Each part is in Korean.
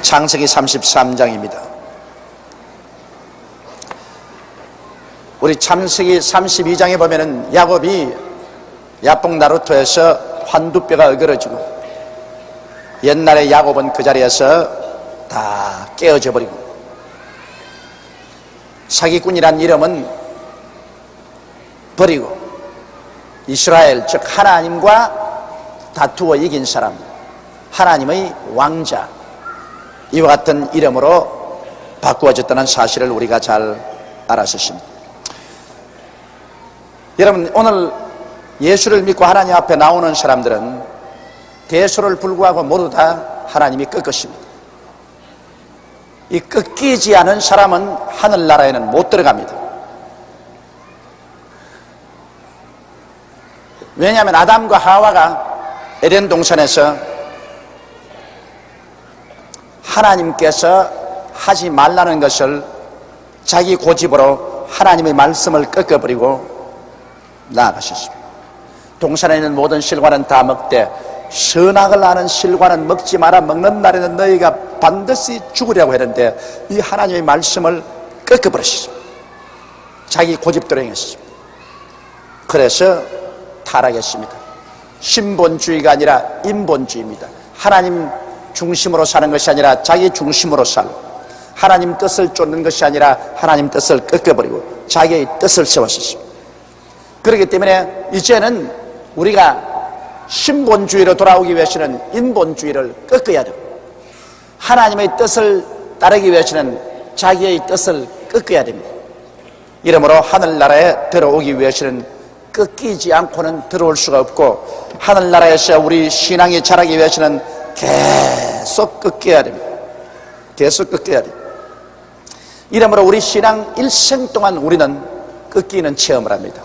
창세기 33장입니다. 우리 창세기 32장에 보면은 야곱이 야복 나루토에서 환두뼈가 어그러지고, 옛날에 야곱은 그 자리에서 다 깨어져 버리고, 사기꾼이란 이름은 버리고 이스라엘, 즉 하나님과 다투어 이긴 사람, 하나님의 왕자, 이와 같은 이름으로 바꾸어졌다는 사실을 우리가 잘 알았습니다. 여러분, 오늘 예수를 믿고 하나님 앞에 나오는 사람들은 대소를 불구하고 모두 다 하나님이 꺾으십니다. 이 꺾이지 않은 사람은 하늘나라에는 못 들어갑니다. 왜냐하면 아담과 하와가 에덴 동산에서 하나님께서 하지 말라는 것을 자기 고집으로 하나님의 말씀을 꺾어버리고 나아가셨습니다. 동산에 있는 모든 실과는 다 먹되 선악을 아는 실과는 먹지 마라, 먹는 날에는 너희가 반드시 죽으려고 했는데 이 하나님의 말씀을 꺾어버리셨습니다. 자기 고집대로 행했습니다. 그래서 타락했습니다. 신본주의가 아니라 인본주의입니다. 하나님 중심으로 사는 것이 아니라 자기 중심으로 살고, 하나님 뜻을 쫓는 것이 아니라 하나님 뜻을 꺾어버리고 자기의 뜻을 세웠습니다. 그렇기 때문에 이제는 우리가 신본주의로 돌아오기 위해서는 인본주의를 꺾어야 되고, 하나님의 뜻을 따르기 위해서는 자기의 뜻을 꺾어야 됩니다. 이러므로 하늘나라에 들어오기 위해서는 꺾이지 않고는 들어올 수가 없고, 하늘나라에서 우리 신앙이 자라기 위해서는 계속 꺾여야 됩니다. 계속 꺾여야 됩니다. 이러므로 우리 신앙 일생 동안 우리는 꺾이는 체험을 합니다.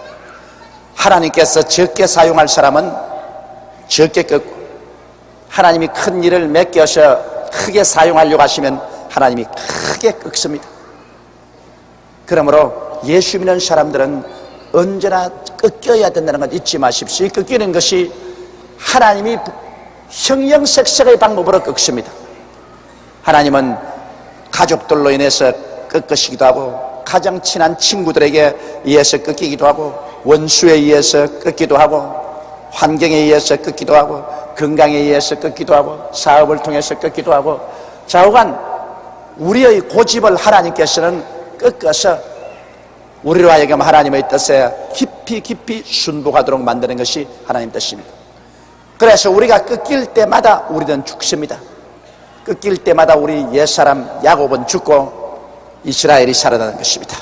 하나님께서 적게 사용할 사람은 적게 꺾고, 하나님이 큰 일을 맡겨서 크게 사용하려고 하시면 하나님이 크게 꺾습니다. 그러므로 예수 믿는 사람들은 언제나 꺾여야 된다는 건 잊지 마십시오. 이 꺾이는 것이 하나님이 형형색색의 방법으로 꺾습니다. 하나님은 가족들로 인해서 꺾으시기도 하고, 가장 친한 친구들에게 의해서 꺾이기도 하고, 원수에 의해서 꺾기도 하고, 환경에 의해서 꺾기도 하고, 건강에 의해서 꺾기도 하고, 사업을 통해서 꺾기도 하고, 좌우간 우리의 고집을 하나님께서는 꺾어서 우리로 하여금 하나님의 뜻에 깊이 순복하도록 만드는 것이 하나님 뜻입니다. 그래서 우리가 꺾일 때마다 우리는 죽습니다. 꺾일 때마다 우리 옛사람 야곱은 죽고 이스라엘이 살아나는 것입니다.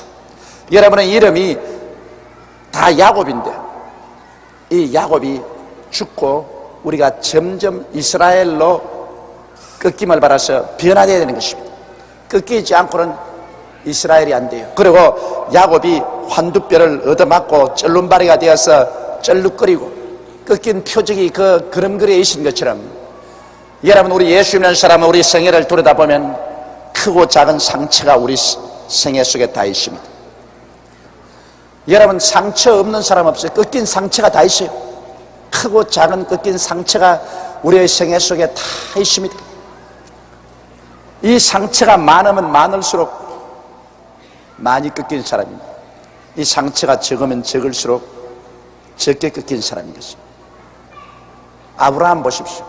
여러분의 이름이 다 야곱인데, 이 야곱이 죽고 우리가 점점 이스라엘로 꺾임을 받아서 변화되어야 되는 것입니다. 꺾이지 않고는 이스라엘이 안 돼요. 그리고 야곱이 환두뼈를 얻어맞고 쩔눈바리가 되어서 쩔룩거리고 꺾인 표적이 그 그림그려 있는 것처럼, 여러분, 우리 예수 믿는 사람은 우리 생애를 들여다보면 크고 작은 상처가 우리 생애 속에 다 있습니다. 여러분, 상처 없는 사람 없어요. 꺾인 상처가 다 있어요. 크고 작은 꺾인 상처가 우리의 생애 속에 다 있습니다. 이 상처가 많으면 많을수록 많이 꺾인 사람입니다. 이 상처가 적으면 적을수록 적게 꺾인 사람인 것입니다. 아브라함 보십시오.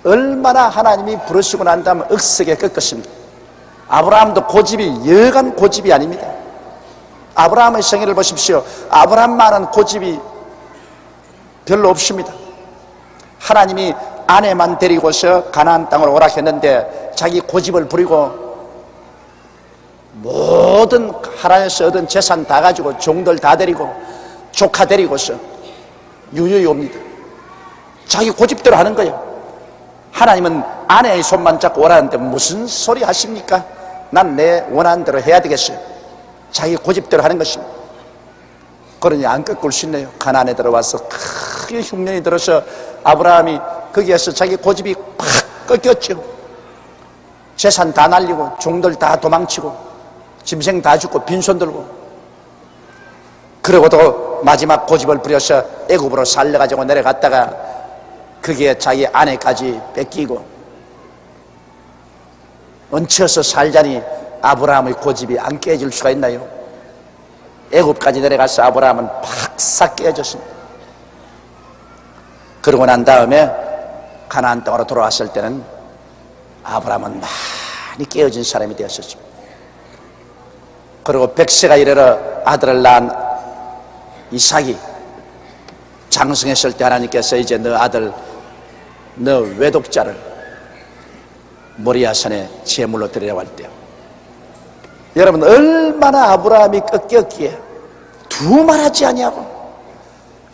얼마나 하나님이 부르시고 난 다음에 억세게 꺾었습니다. 아브라함도 고집이 여간 고집이 아닙니다. 아브라함의 생애를 보십시오. 아브라함만은 고집이 별로 없습니다. 하나님이 아내만 데리고서 가나안 땅으로 오라 했는데 자기 고집을 부리고 모든 하나님에서 얻은 재산 다 가지고 종들 다 데리고 조카 데리고서 유유히 옵니다. 자기 고집대로 하는 거예요. 하나님은 아내의 손만 잡고 오라는데 무슨 소리 하십니까? 난 내 원하는 대로 해야 되겠어요. 자기 고집대로 하는 것입니다. 그러니 안 꺾을 수 있네요. 가나안에 들어와서 크게 흉년이 들어서 아브라함이 거기에서 자기 고집이 팍 꺾였죠. 재산 다 날리고 종들 다 도망치고 짐승 다 죽고 빈손 들고, 그러고도 마지막 고집을 부려서 애굽으로 살려가지고 내려갔다가 거기에 자기 아내까지 뺏기고 얹혀서 살자니 아브라함의 고집이 안 깨질 수가 있나요? 애굽까지 내려가서 아브라함은 팍싹 깨졌습니다. 그러고 난 다음에 가나안 땅으로 돌아왔을 때는 아브라함은 많이 깨어진 사람이 되었습니다. 그리고 100세가 이르러 아들을 낳은 이삭이 장성했을 때 하나님께서 이제 너 아들, 너 외독자를 모리아산에 제물로 드리라고 할 때요, 여러분 얼마나 아브라함이 꺾였기에 두말하지 아니하고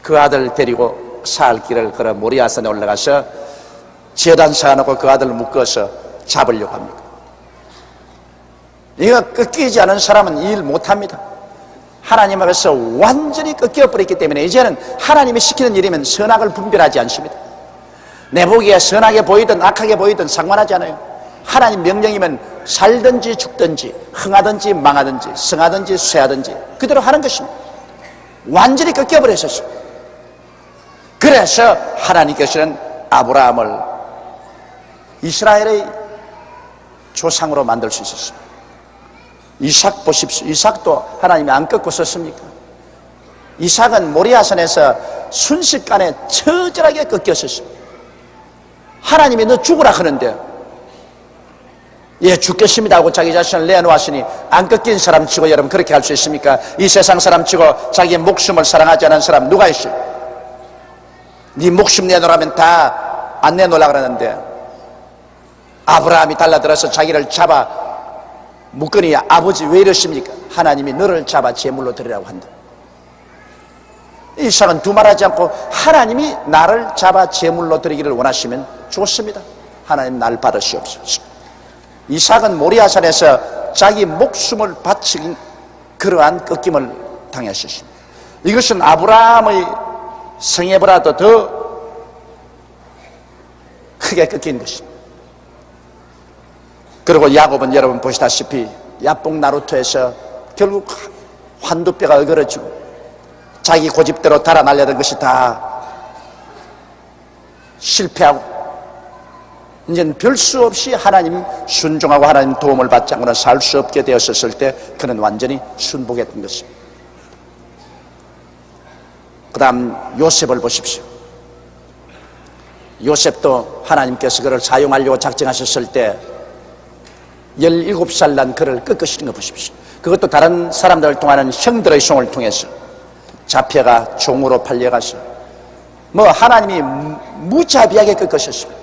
그 아들 데리고 살 길을 걸어 모리아산에 올라가서 제단 쌓아놓고 그 아들을 묶어서 잡으려고 합니다. 이거 꺾이지 않은 사람은 일 못합니다. 하나님 앞에서 완전히 꺾여버렸기 때문에 이제는 하나님이 시키는 일이면 선악을 분별하지 않습니다. 내 보기에 선하게 보이든 악하게 보이든 상관하지 않아요. 하나님 명령이면 살든지 죽든지 흥하든지 망하든지 성하든지 쇠하든지 그대로 하는 것입니다. 완전히 꺾여버렸었어요. 그래서 하나님께서는 아브라함을 이스라엘의 조상으로 만들 수 있었습니다. 이삭 보십시오. 이삭도 하나님이 안 꺾고 썼습니까? 이삭은 모리아산에서 순식간에 처절하게 꺾였었습니다. 하나님이 너 죽으라 하는데 예 죽겠습니다 하고 자기 자신을 내놓았으니 안 꺾인 사람 치고 여러분 그렇게 할 수 있습니까? 이 세상 사람 치고 자기의 목숨을 사랑하지 않은 사람 누가 있어요? 네 목숨 내놓으라면 다 안 내놓으라 그러는데 아브라함이 달라들어서 자기를 잡아 묶으니 아버지 왜 이러십니까? 하나님이 너를 잡아 제물로 드리라고 한다. 이삭은 두말하지 않고 하나님이 나를 잡아 제물로 드리기를 원하시면 좋습니다. 하나님 날 받으시옵소서. 이삭은 모리아산에서 자기 목숨을 바친 그러한 꺾임을 당하셨습니다. 이것은 아브라함의 생애보다도 더 크게 꺾인 것입니다. 그리고 야곱은 여러분 보시다시피 야복 나루터에서 결국 환두뼈가 어그러지고 자기 고집대로 달아나려던 것이 다 실패하고 이제는 별 수 없이 하나님 순종하고 하나님 도움을 받지 않고는 살 수 없게 되었을 때 그는 완전히 순복했던 것입니다. 그 다음 요셉을 보십시오. 요셉도 하나님께서 그를 사용하려고 작정하셨을 때 17살 난 그를 꺾으시는 거 보십시오. 그것도 다른 사람들을 통하는 형들의 손을 통해서 잡혀가 종으로 팔려가서 하나님이 무자비하게 꺾으셨습니다.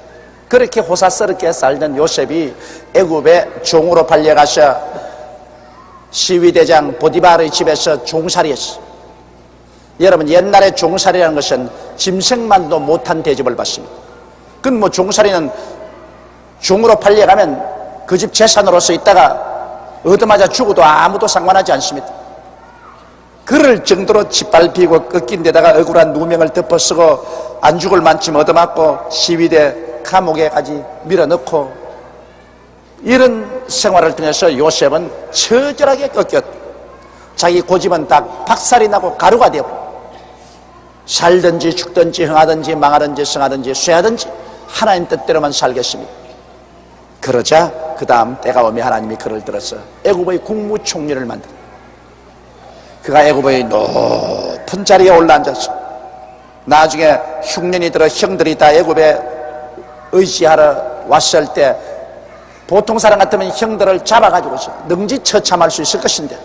그렇게 호사스럽게 살던 요셉이 애굽의 종으로 팔려가서 시위대장 보디발의 집에서 종살이했어요. 여러분 옛날에 종살이라는 것은 짐승만도 못한 대접을 받습니다. 그건 종살이는 종으로 팔려가면 그 집 재산으로서 있다가 얻어맞아 죽어도 아무도 상관하지 않습니다. 그럴 정도로 짓밟히고 꺾인 데다가 억울한 누명을 덮어쓰고 안 죽을 만큼 얻어맞고 시위대 감옥에까지 밀어넣고 이런 생활을 통해서 요셉은 처절하게 꺾였고 자기 고집은 다 박살이 나고 가루가 되고 살든지 죽든지 흥하든지 망하든지 성하든지 쇠하든지 하나님 뜻대로만 살겠습니다. 그러자 그 다음 때가 오면 하나님이 그를 들어서 애굽의 국무총리를 만듭니다. 그가 애굽의 높은 자리에 올라앉아서 나중에 흉년이 들어 형들이 다 애굽에 의지하러 왔을 때 보통 사람 같으면 형들을 잡아가지고서 능지처참할 수 있을 것인데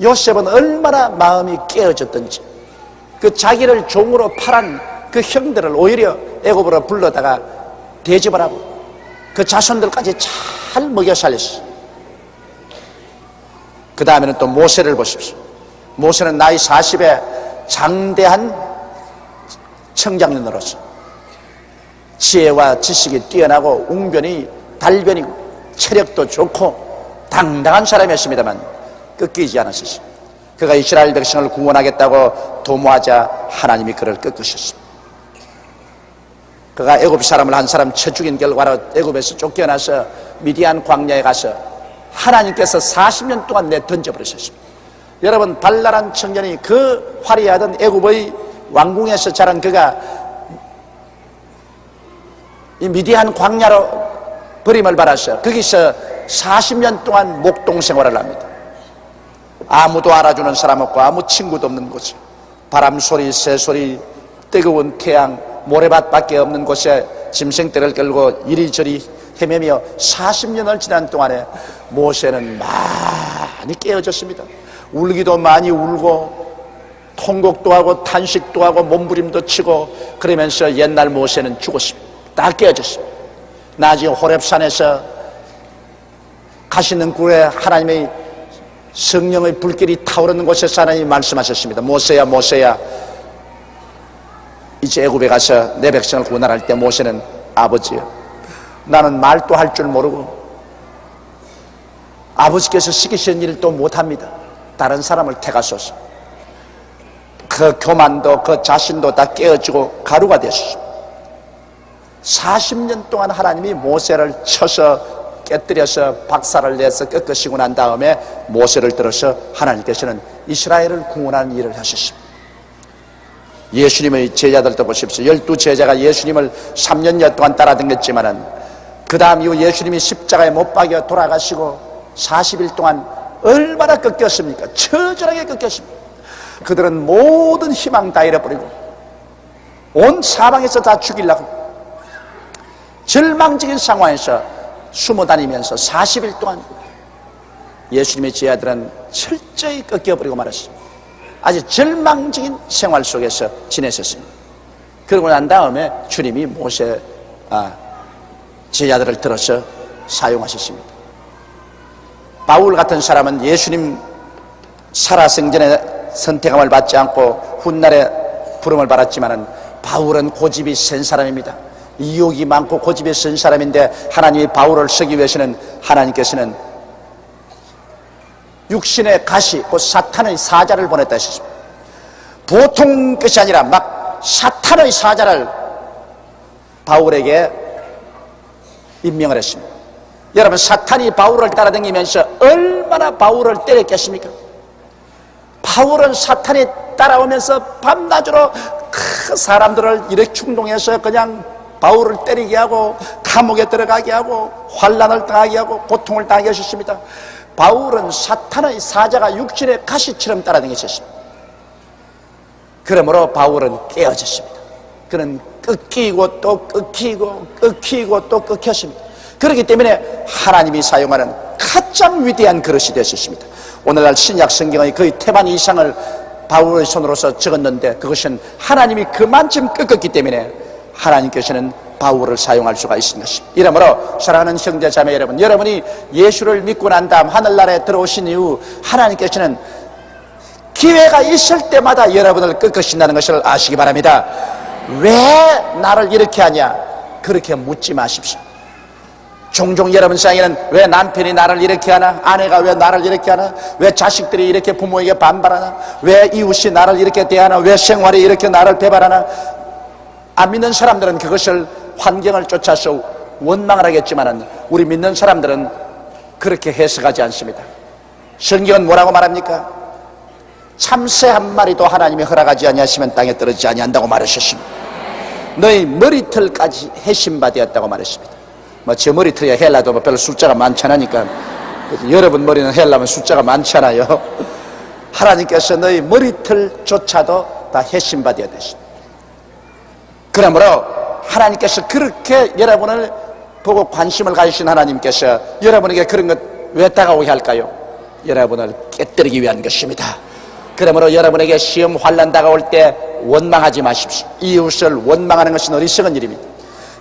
요셉은 얼마나 마음이 깨어졌던지 그 자기를 종으로 팔은 그 형들을 오히려 애굽으로 불러다가 대접을 하고 그 자손들까지 잘 먹여 살렸어요. 그 다음에는 또 모세를 보십시오. 모세는 나이 40에 장대한 청장년으로서 지혜와 지식이 뛰어나고 웅변이 달변이고 체력도 좋고 당당한 사람이었습니다만 꺾이지 않았습니다. 그가 이스라엘 백성을 구원하겠다고 도모하자 하나님이 그를 꺾으셨습니다. 그가 애굽 사람을 한 사람 쳐 죽인 결과로 애굽에서 쫓겨나서 미디안 광야에 가서 하나님께서 40년 동안 내던져버리셨습니다. 여러분 발랄한 청년이 그 화려하던 애굽의 왕궁에서 자란 그가 이 미디안 광야로 버림을 받아서 거기서 40년 동안 목동 생활을 합니다. 아무도 알아주는 사람 없고 아무 친구도 없는 곳에 바람소리, 새소리, 뜨거운 태양, 모래밭밖에 없는 곳에 짐승떼를 끌고 이리저리 헤매며 40년을 지난 동안에 모세는 많이 깨어졌습니다. 울기도 많이 울고 통곡도 하고 탄식도 하고 몸부림도 치고 그러면서 옛날 모세는 죽었습니다. 다 깨어졌습니다. 나중에 호렙산에서 가시는 굴에 하나님의 성령의 불길이 타오르는 곳에서 하나님이 말씀하셨습니다. 모세야 모세야, 이제 애굽에 가서 내 백성을 구원할 때 모세는 아버지요, 나는 말도 할 줄 모르고 아버지께서 시키신 일도 못합니다. 다른 사람을 택하소서. 그 교만도 그 자신도 다 깨어지고 가루가 되었습니다. 40년 동안 하나님이 모세를 쳐서 깨뜨려서 박살을 내서 꺾으시고 난 다음에 모세를 들어서 하나님께서는 이스라엘을 구원하는 일을 하셨습니다. 예수님의 제자들도 보십시오. 12제자가 예수님을 3년여 동안 따라다녔지만은 그 다음 이후 예수님이 십자가에 못 박여 돌아가시고 40일 동안 얼마나 꺾였습니까? 처절하게 꺾였습니다. 그들은 모든 희망 다 잃어버리고 온 사방에서 다 죽이려고 절망적인 상황에서 숨어 다니면서 40일 동안 예수님의 제자들은 철저히 꺾여버리고 말았습니다. 아주 절망적인 생활 속에서 지냈었습니다. 그러고 난 다음에 주님이 모세 제자들을 들어서 사용하셨습니다. 바울 같은 사람은 예수님 살아생전에 선택함을 받지 않고 훗날에 부름을 받았지만은 바울은 고집이 센 사람입니다. 이욕이 많고 고집이 센 사람인데 하나님이 바울을 쓰기 위해서는 하나님께서는 육신의 가시, 곧 사탄의 사자를 보냈다 했습니다. 보통 것이 아니라 막 사탄의 사자를 바울에게 임명을 했습니다. 여러분, 사탄이 바울을 따라다니면서 얼마나 바울을 때렸겠습니까? 바울은 사탄이 따라오면서 밤낮으로 그 사람들을 이렇게 충동해서 그냥 바울을 때리게 하고 감옥에 들어가게 하고 환난을 당하게 하고 고통을 당하게 하셨습니다. 바울은 사탄의 사자가 육신의 가시처럼 따라다녔습니다. 그러므로 바울은 깨어졌습니다. 그는 꺾이고 또 꺾이고 꺾이고 또 꺾였습니다. 그렇기 때문에 하나님이 사용하는 가장 위대한 그릇이 되셨습니다. 오늘날 신약 성경의 거의 태반 이상을 바울의 손으로서 적었는데 그것은 하나님이 그만큼 꺾었기 때문에 하나님께서는 바울을 사용할 수가 있는 것입니다. 이러므로 사랑하는 형제 자매 여러분, 여러분이 예수를 믿고 난 다음 하늘나라에 들어오신 이후 하나님께서는 기회가 있을 때마다 여러분을 꺾으신다는 것을 아시기 바랍니다. 왜 나를 이렇게 하냐? 그렇게 묻지 마십시오. 종종 여러분 생각에는 왜 남편이 나를 이렇게 하나? 아내가 왜 나를 이렇게 하나? 왜 자식들이 이렇게 부모에게 반발하나? 왜 이웃이 나를 이렇게 대하나? 왜 생활이 이렇게 나를 배반하나? 안 믿는 사람들은 그것을 환경을 쫓아서 원망을 하겠지만 우리 믿는 사람들은 그렇게 해석하지 않습니다. 성경은 뭐라고 말합니까? 참새 한 마리도 하나님이 허락하지 아니하시면 땅에 떨어지지 아니한다고 말하셨습니다. 너희 머리털까지 해심받았다고 말했습니다. 제 머리털이야 헬라도 별로 숫자가 많지 않으니까 여러분 머리는 헬라면 숫자가 많잖아요. 하나님께서 너희 머리털조차도 다 해심받아야 되십니다. 그러므로 하나님께서 그렇게 여러분을 보고 관심을 가지신 하나님께서 여러분에게 그런 것 왜 다가오게 할까요? 여러분을 깨뜨리기 위한 것입니다. 그러므로 여러분에게 시험 환난 다가올 때 원망하지 마십시오. 이웃을 원망하는 것은 어리석은 일입니다.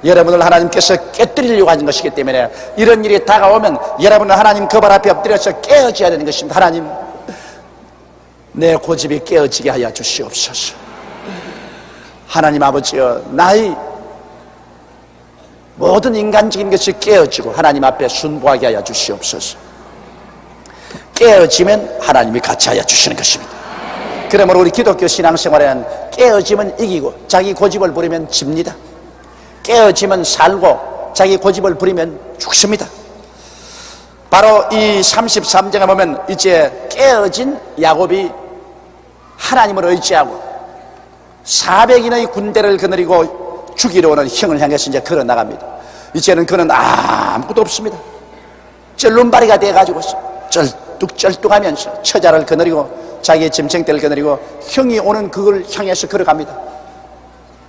여러분을 하나님께서 깨뜨리려고 하는 것이기 때문에 이런 일이 다가오면 여러분은 하나님 그 발 앞에 엎드려서 깨어져야 되는 것입니다. 하나님, 내 고집이 깨어지게 하여 주시옵소서. 하나님 아버지여, 나의 모든 인간적인 것이 깨어지고 하나님 앞에 순보하게 하여 주시옵소서. 깨어지면 하나님이 같이 하여 주시는 것입니다. 그러므로 우리 기독교 신앙생활에는 깨어지면 이기고 자기 고집을 부리면 집니다. 깨어지면 살고 자기 고집을 부리면 죽습니다. 바로 이 33장에 보면 이제 깨어진 야곱이 하나님을 의지하고 400인의 군대를 거느리고 죽이러 오는 형을 향해서 이제 걸어 나갑니다. 이제는 그는 아무것도 없습니다. 쩔눈바리가 돼가지고 쩔뚝쩔뚝하면서 처자를 거느리고 자기의 짐승들을 거느리고 형이 오는 그걸 향해서 걸어갑니다.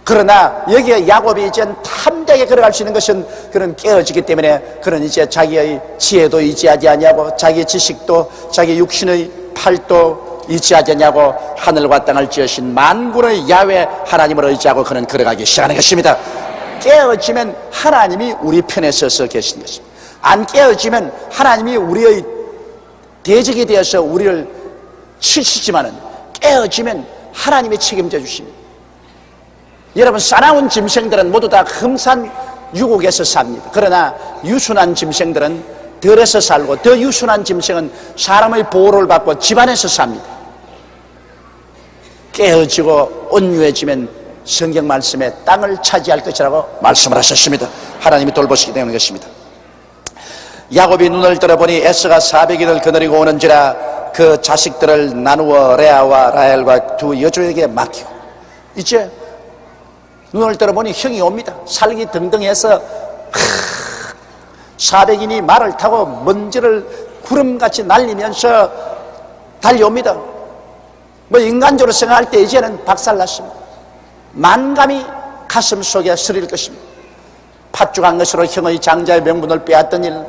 그러나 여기에 야곱이 이제 탐대하게 걸어갈 수 있는 것은 그는 깨어지기 때문에 그는 이제 자기의 지혜도 의지하지 아니하고 자기의 지식도 자기 육신의 팔도 의지하지 아니하고 하늘과 땅을 지으신 만군의 야훼 하나님을 의지하고 그는 걸어가기 시작하는 것입니다. 깨어지면 하나님이 우리 편에 서서 계시는 것입니다. 안 깨어지면 하나님이 우리의 대적이 되어서 우리를 치시지만은 깨어지면 하나님이 책임져 주십니다. 여러분, 사나운 짐승들은 모두 다 흠산 유곡에서 삽니다. 그러나 유순한 짐승들은 들에서 살고 더 유순한 짐승은 사람의 보호를 받고 집안에서 삽니다. 깨어지고 온유해지면 성경 말씀에 땅을 차지할 것이라고 말씀을 하셨습니다. 하나님이 돌보시게 되는 것입니다. 야곱이 눈을 들어보니 에서가 400일을 거느리고 오는지라 그 자식들을 나누어 레아와 라헬과 두 여종에게 맡기고, 이제 눈을 들어보니 형이 옵니다. 살기 등등해서 400인이 말을 타고 먼지를 구름같이 날리면서 달려옵니다. 뭐 인간적으로 생각할 때 이제는 박살났습니다. 만감이 가슴 속에 쓰릴 것입니다. 팥죽한 것으로 형의 장자의 명분을 빼앗던 일,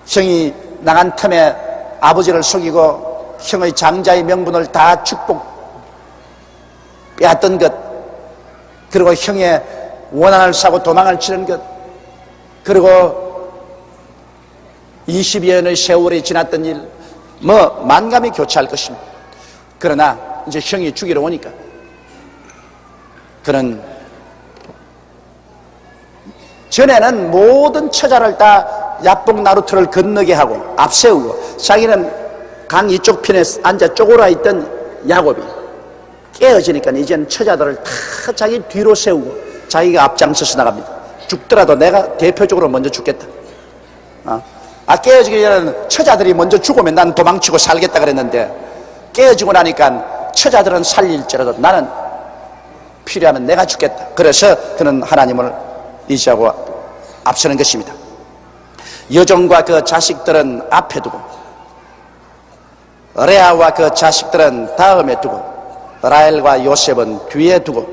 형이 나간 틈에 아버지를 속이고 형의 장자의 명분을 다 축복 빼앗던 것, 그리고 형의 원한을 사고 도망을 치는 것, 그리고 20여 년의 세월이 지났던 일, 뭐 만감이 교차할 것입니다. 그러나 이제 형이 죽이러 오니까 그는 전에는 모든 처자를 다 야복 나루터를 건너게 하고 앞세우고 자기는 강 이쪽 편에 앉아 쪼그라 있던 야곱이 깨어지니까 이제는 처자들을 다 자기 뒤로 세우고 자기가 앞장서서 나갑니다. 죽더라도 내가 대표적으로 먼저 죽겠다. 깨어지기 전에는 처자들이 먼저 죽으면 난 도망치고 살겠다 그랬는데, 깨어지고 나니까 처자들은 살릴지라도 나는 필요하면 내가 죽겠다. 그래서 그는 하나님을 의지하고 앞서는 것입니다. 여종과 그 자식들은 앞에 두고 레아와 그 자식들은 다음에 두고 라헬과 요셉은 뒤에 두고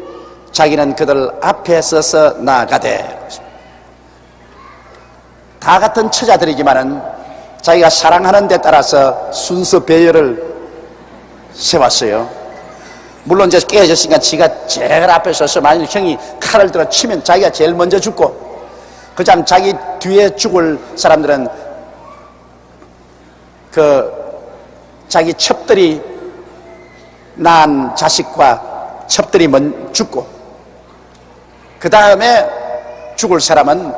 자기는 그들 앞에 서서 나아가되, 다 같은 처자들이지만은 자기가 사랑하는 데 따라서 순서 배열을 세웠어요. 물론 이제 깨어졌으니까 지가 제일 앞에 서서 만약 형이 칼을 들어 치면 자기가 제일 먼저 죽고, 그냥 자기 뒤에 죽을 사람들은 그 자기 첩들이 낳은 자식과 첩들이 먼저 죽고, 그 다음에 죽을 사람은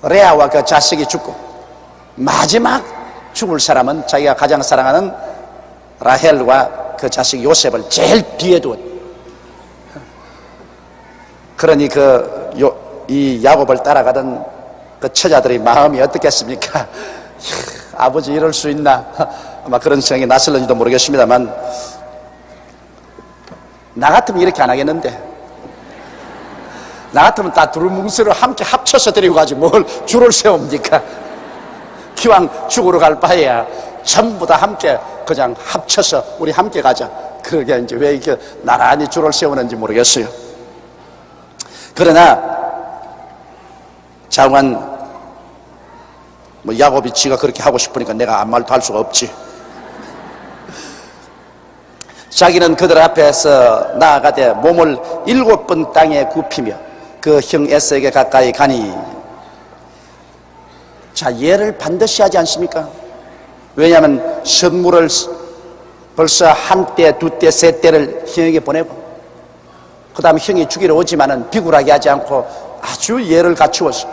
레아와 그 자식이 죽고, 마지막 죽을 사람은 자기가 가장 사랑하는 라헬과 그 자식 요셉을 제일 뒤에 두었. 그러니 이 야곱을 따라가던 그 처자들의 마음이 어떻겠습니까? 아버지 이럴 수 있나? 아마 그런 생각이 났을는지도 모르겠습니다만, 나 같으면 이렇게 안 하겠는데, 나 같으면 다 두루뭉술을 함께 합쳐서 데리고 가지 뭘 줄을 세웁니까? 기왕 죽으러 갈 바에야 전부 다 함께 그냥 합쳐서 우리 함께 가자. 그러게 이제 왜 이렇게 나란히 줄을 세우는지 모르겠어요. 그러나 장관 뭐 야곱이 지가 그렇게 하고 싶으니까 내가 아무 말도 할 수가 없지. 자기는 그들 앞에서 나아가되 몸을 7번 땅에 굽히며 그 형 에서에게 가까이 가니, 자, 얘를 반드시 하지 않습니까? 왜냐하면 선물을 벌써 한 때, 두 때, 세 때를 형에게 보내고, 그 다음에 형이 죽이러 오지만은 비굴하게 하지 않고 아주 예를 갖추어서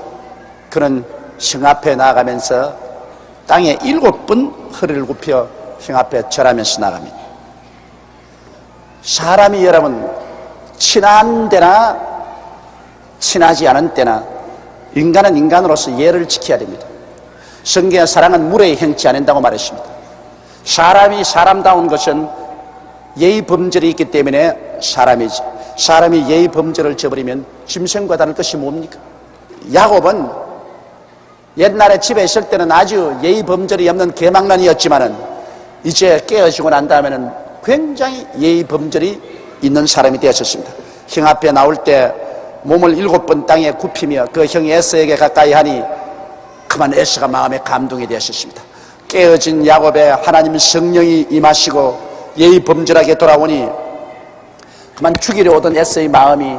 그는 형 앞에 나아가면서 땅에 7번 허리를 굽혀 형 앞에 절하면서 나갑니다. 사람이 여러분 친한 때나 친하지 않은 때나 인간은 인간으로서 예를 지켜야 됩니다. 성경의 사랑은 물에 행치 않는다고 말했습니다. 사람이 사람다운 것은 예의 범절이 있기 때문에 사람이지, 사람이 예의 범절을 저버리면 짐승과 다를 것이 뭡니까? 야곱은 옛날에 집에 있을 때는 아주 예의 범절이 없는 개망난이었지만은 이제 깨어지고 난 다음에는 굉장히 예의 범절이 있는 사람이 되었습니다. 형 앞에 나올 때 몸을 7번 땅에 굽히며 그 형이 에서에게 가까이 하니 그만 에서가 마음에 감동이 되었습니다. 깨어진 야곱에 하나님 성령이 임하시고 예의 범절하게 돌아오니 그만 죽이려 오던 에서의 마음이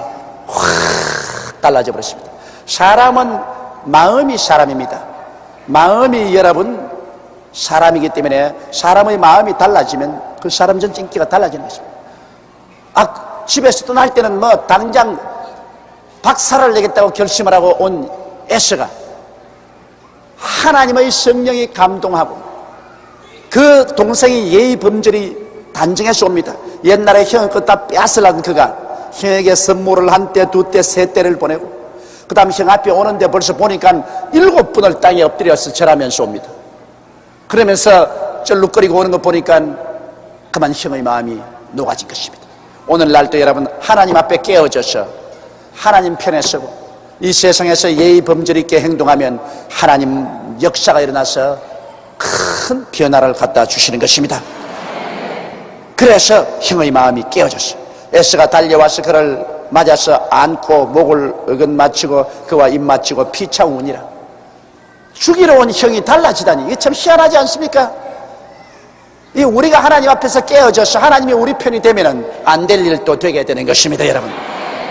확 달라져 버렸습니다. 사람은 마음이 사람입니다. 마음이 여러분 사람이기 때문에 사람의 마음이 달라지면 그 사람 전체 인기가 달라지는 것입니다. 집에서 떠날 때는 뭐 당장 박살을 내겠다고 결심을 하고 온 에서가 하나님의 성령이 감동하고 그 동생이 예의 범절이 단정해서 옵니다. 옛날에 형을 걷다 빼앗으려던 그가 형에게 선물을 한 때, 두 때, 세 때를 보내고 그 다음 형 앞에 오는데 벌써 보니까 7번을 땅에 엎드려서 절하면서 옵니다. 그러면서 쩔룩거리고 오는 거 보니까 그만 형의 마음이 녹아진 것입니다. 오늘날도 여러분 하나님 앞에 깨어져서 하나님 편에 서고 이 세상에서 예의 범절 있게 행동하면 하나님 역사가 일어나서 큰 변화를 갖다 주시는 것입니다. 그래서 형의 마음이 깨어졌어요. 에서가 달려와서 그를 맞아서 안고 목을 어긋맞추고 그와 입맞추고 피차 우니라. 죽이러 온 형이 달라지다니 이게 참 희한하지 않습니까? 이 우리가 하나님 앞에서 깨어져서 하나님이 우리 편이 되면은 안 될 일도 되게 되는 것입니다, 여러분.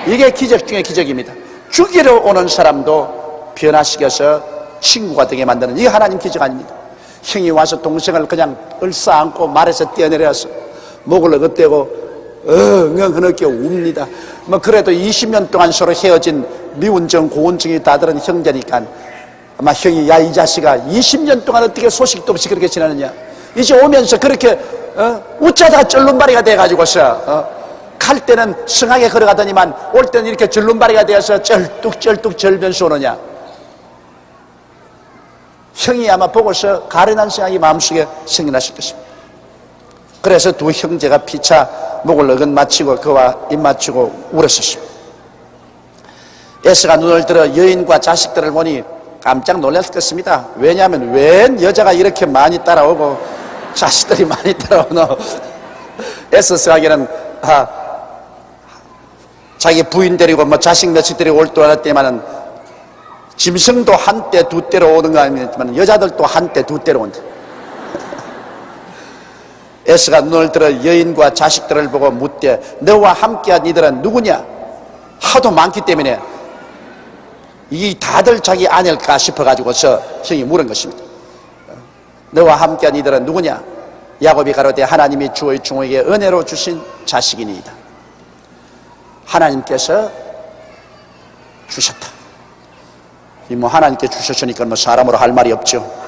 이게 기적 중에 기적입니다. 죽이러 오는 사람도 변화시켜서 친구가 되게 만드는 이게 하나님 기적 아닙니다. 형이 와서 동생을 그냥 얼싸안고 말에서 뛰어내려서 목을 어긋대고 흥흥하게 웁니다. 뭐 그래도 20년 동안 서로 헤어진 미운정 고운증이 다들은 형제니까 아마 형이 야 이 자식아 20년 동안 어떻게 소식도 없이 그렇게 지내느냐, 이제 오면서 그렇게 웃자다가 쩔눈바리가 돼가지고서 갈 때는 성하게 걸어가더니만 올 때는 이렇게 절눈바리가 되어서 쩔뚝쩔뚝 절면서 오느냐. 형이 아마 보고서 가련한 생각이 마음속에 생겨났을 것입니다. 그래서 두 형제가 피차 목을 어긋맞추고 그와 입맞추고 울었었습니다. 에서가 눈을 들어 여인과 자식들을 보니 깜짝 놀랐을 것입니다. 왜냐하면 웬 여자가 이렇게 많이 따라오고 자식들이 많이 따라오노. 에서 생각에는 자기 부인 데리고 뭐 자식 며칠 데리고 올 줄 알았더니만은 짐승도 한때 두 때로 오는 거 아니지만 여자들도 한때 두 때로 온다. 에서가 눈을 들어 여인과 자식들을 보고 묻되 너와 함께한 이들은 누구냐? 하도 많기 때문에 이 다들 자기 아내일까 싶어가지고서 형이 물은 것입니다. 너와 함께한 이들은 누구냐? 야곱이 가로되 하나님이 주의 종에게 은혜로 주신 자식이니이다. 하나님께서 주셨다. 이 뭐 하나님께 주셨으니까 뭐 사람으로 할 말이 없죠.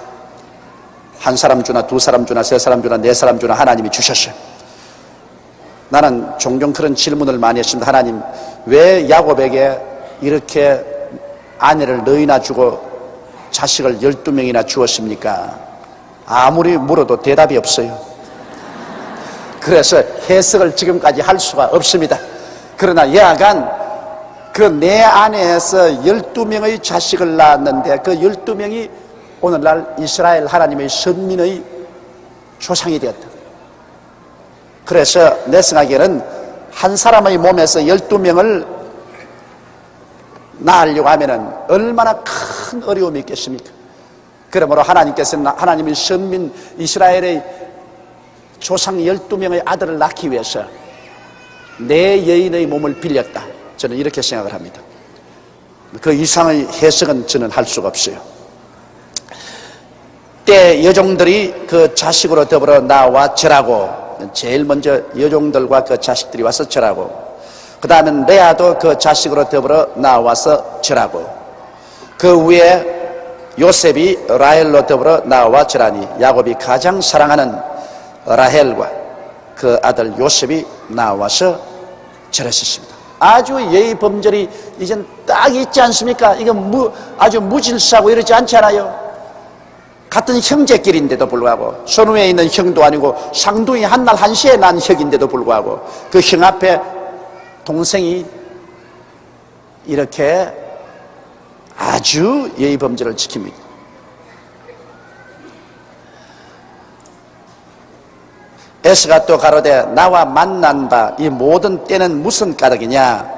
한 사람 주나 두 사람 주나 세 사람 주나 네 사람 주나 하나님이 주셨어요. 나는 종종 그런 질문을 많이 했습니다. 하나님 왜 야곱에게 이렇게 아내를 너희나 주고 자식을 12명이나 주었습니까? 아무리 물어도 대답이 없어요. 그래서 해석을 지금까지 할 수가 없습니다. 그러나 여하간 그 내 아내에서 12명의 자식을 낳았는데 그 12명이 오늘날 이스라엘 하나님의 선민의 조상이 되었다. 그래서 내 생각에는 한 사람의 몸에서 12명을 낳으려고 하면은 얼마나 큰 어려움이 있겠습니까? 그러므로 하나님께서는 하나님의 선민 이스라엘의 조상 12명의 아들을 낳기 위해서 내 여인의 몸을 빌렸다. 저는 이렇게 생각을 합니다. 그 이상의 해석은 저는 할 수가 없어요. 때 여종들이 그 자식으로 더불어 나와 절하고, 제일 먼저 여종들과 그 자식들이 와서 절하고, 그 다음엔 레아도 그 자식으로 더불어 나와서 절하고, 그 위에 요셉이 라헬로 더불어 나와 절하니 야곱이 가장 사랑하는 라헬과 그 아들 요셉이 나와서 절했었습니다. 아주 예의 범절이 이젠 딱 있지 않습니까? 이건 아주 무질서하고 이러지 않잖아요. 같은 형제끼리인데도 불구하고, 손위에 있는 형도 아니고 상둥이 한날 한시에 난 형인데도 불구하고 그 형 앞에 동생이 이렇게 아주 예의 범절을 지킵니다. 에서가 또 가로되 나와 만난 바 이 모든 때는 무슨 까닭이냐.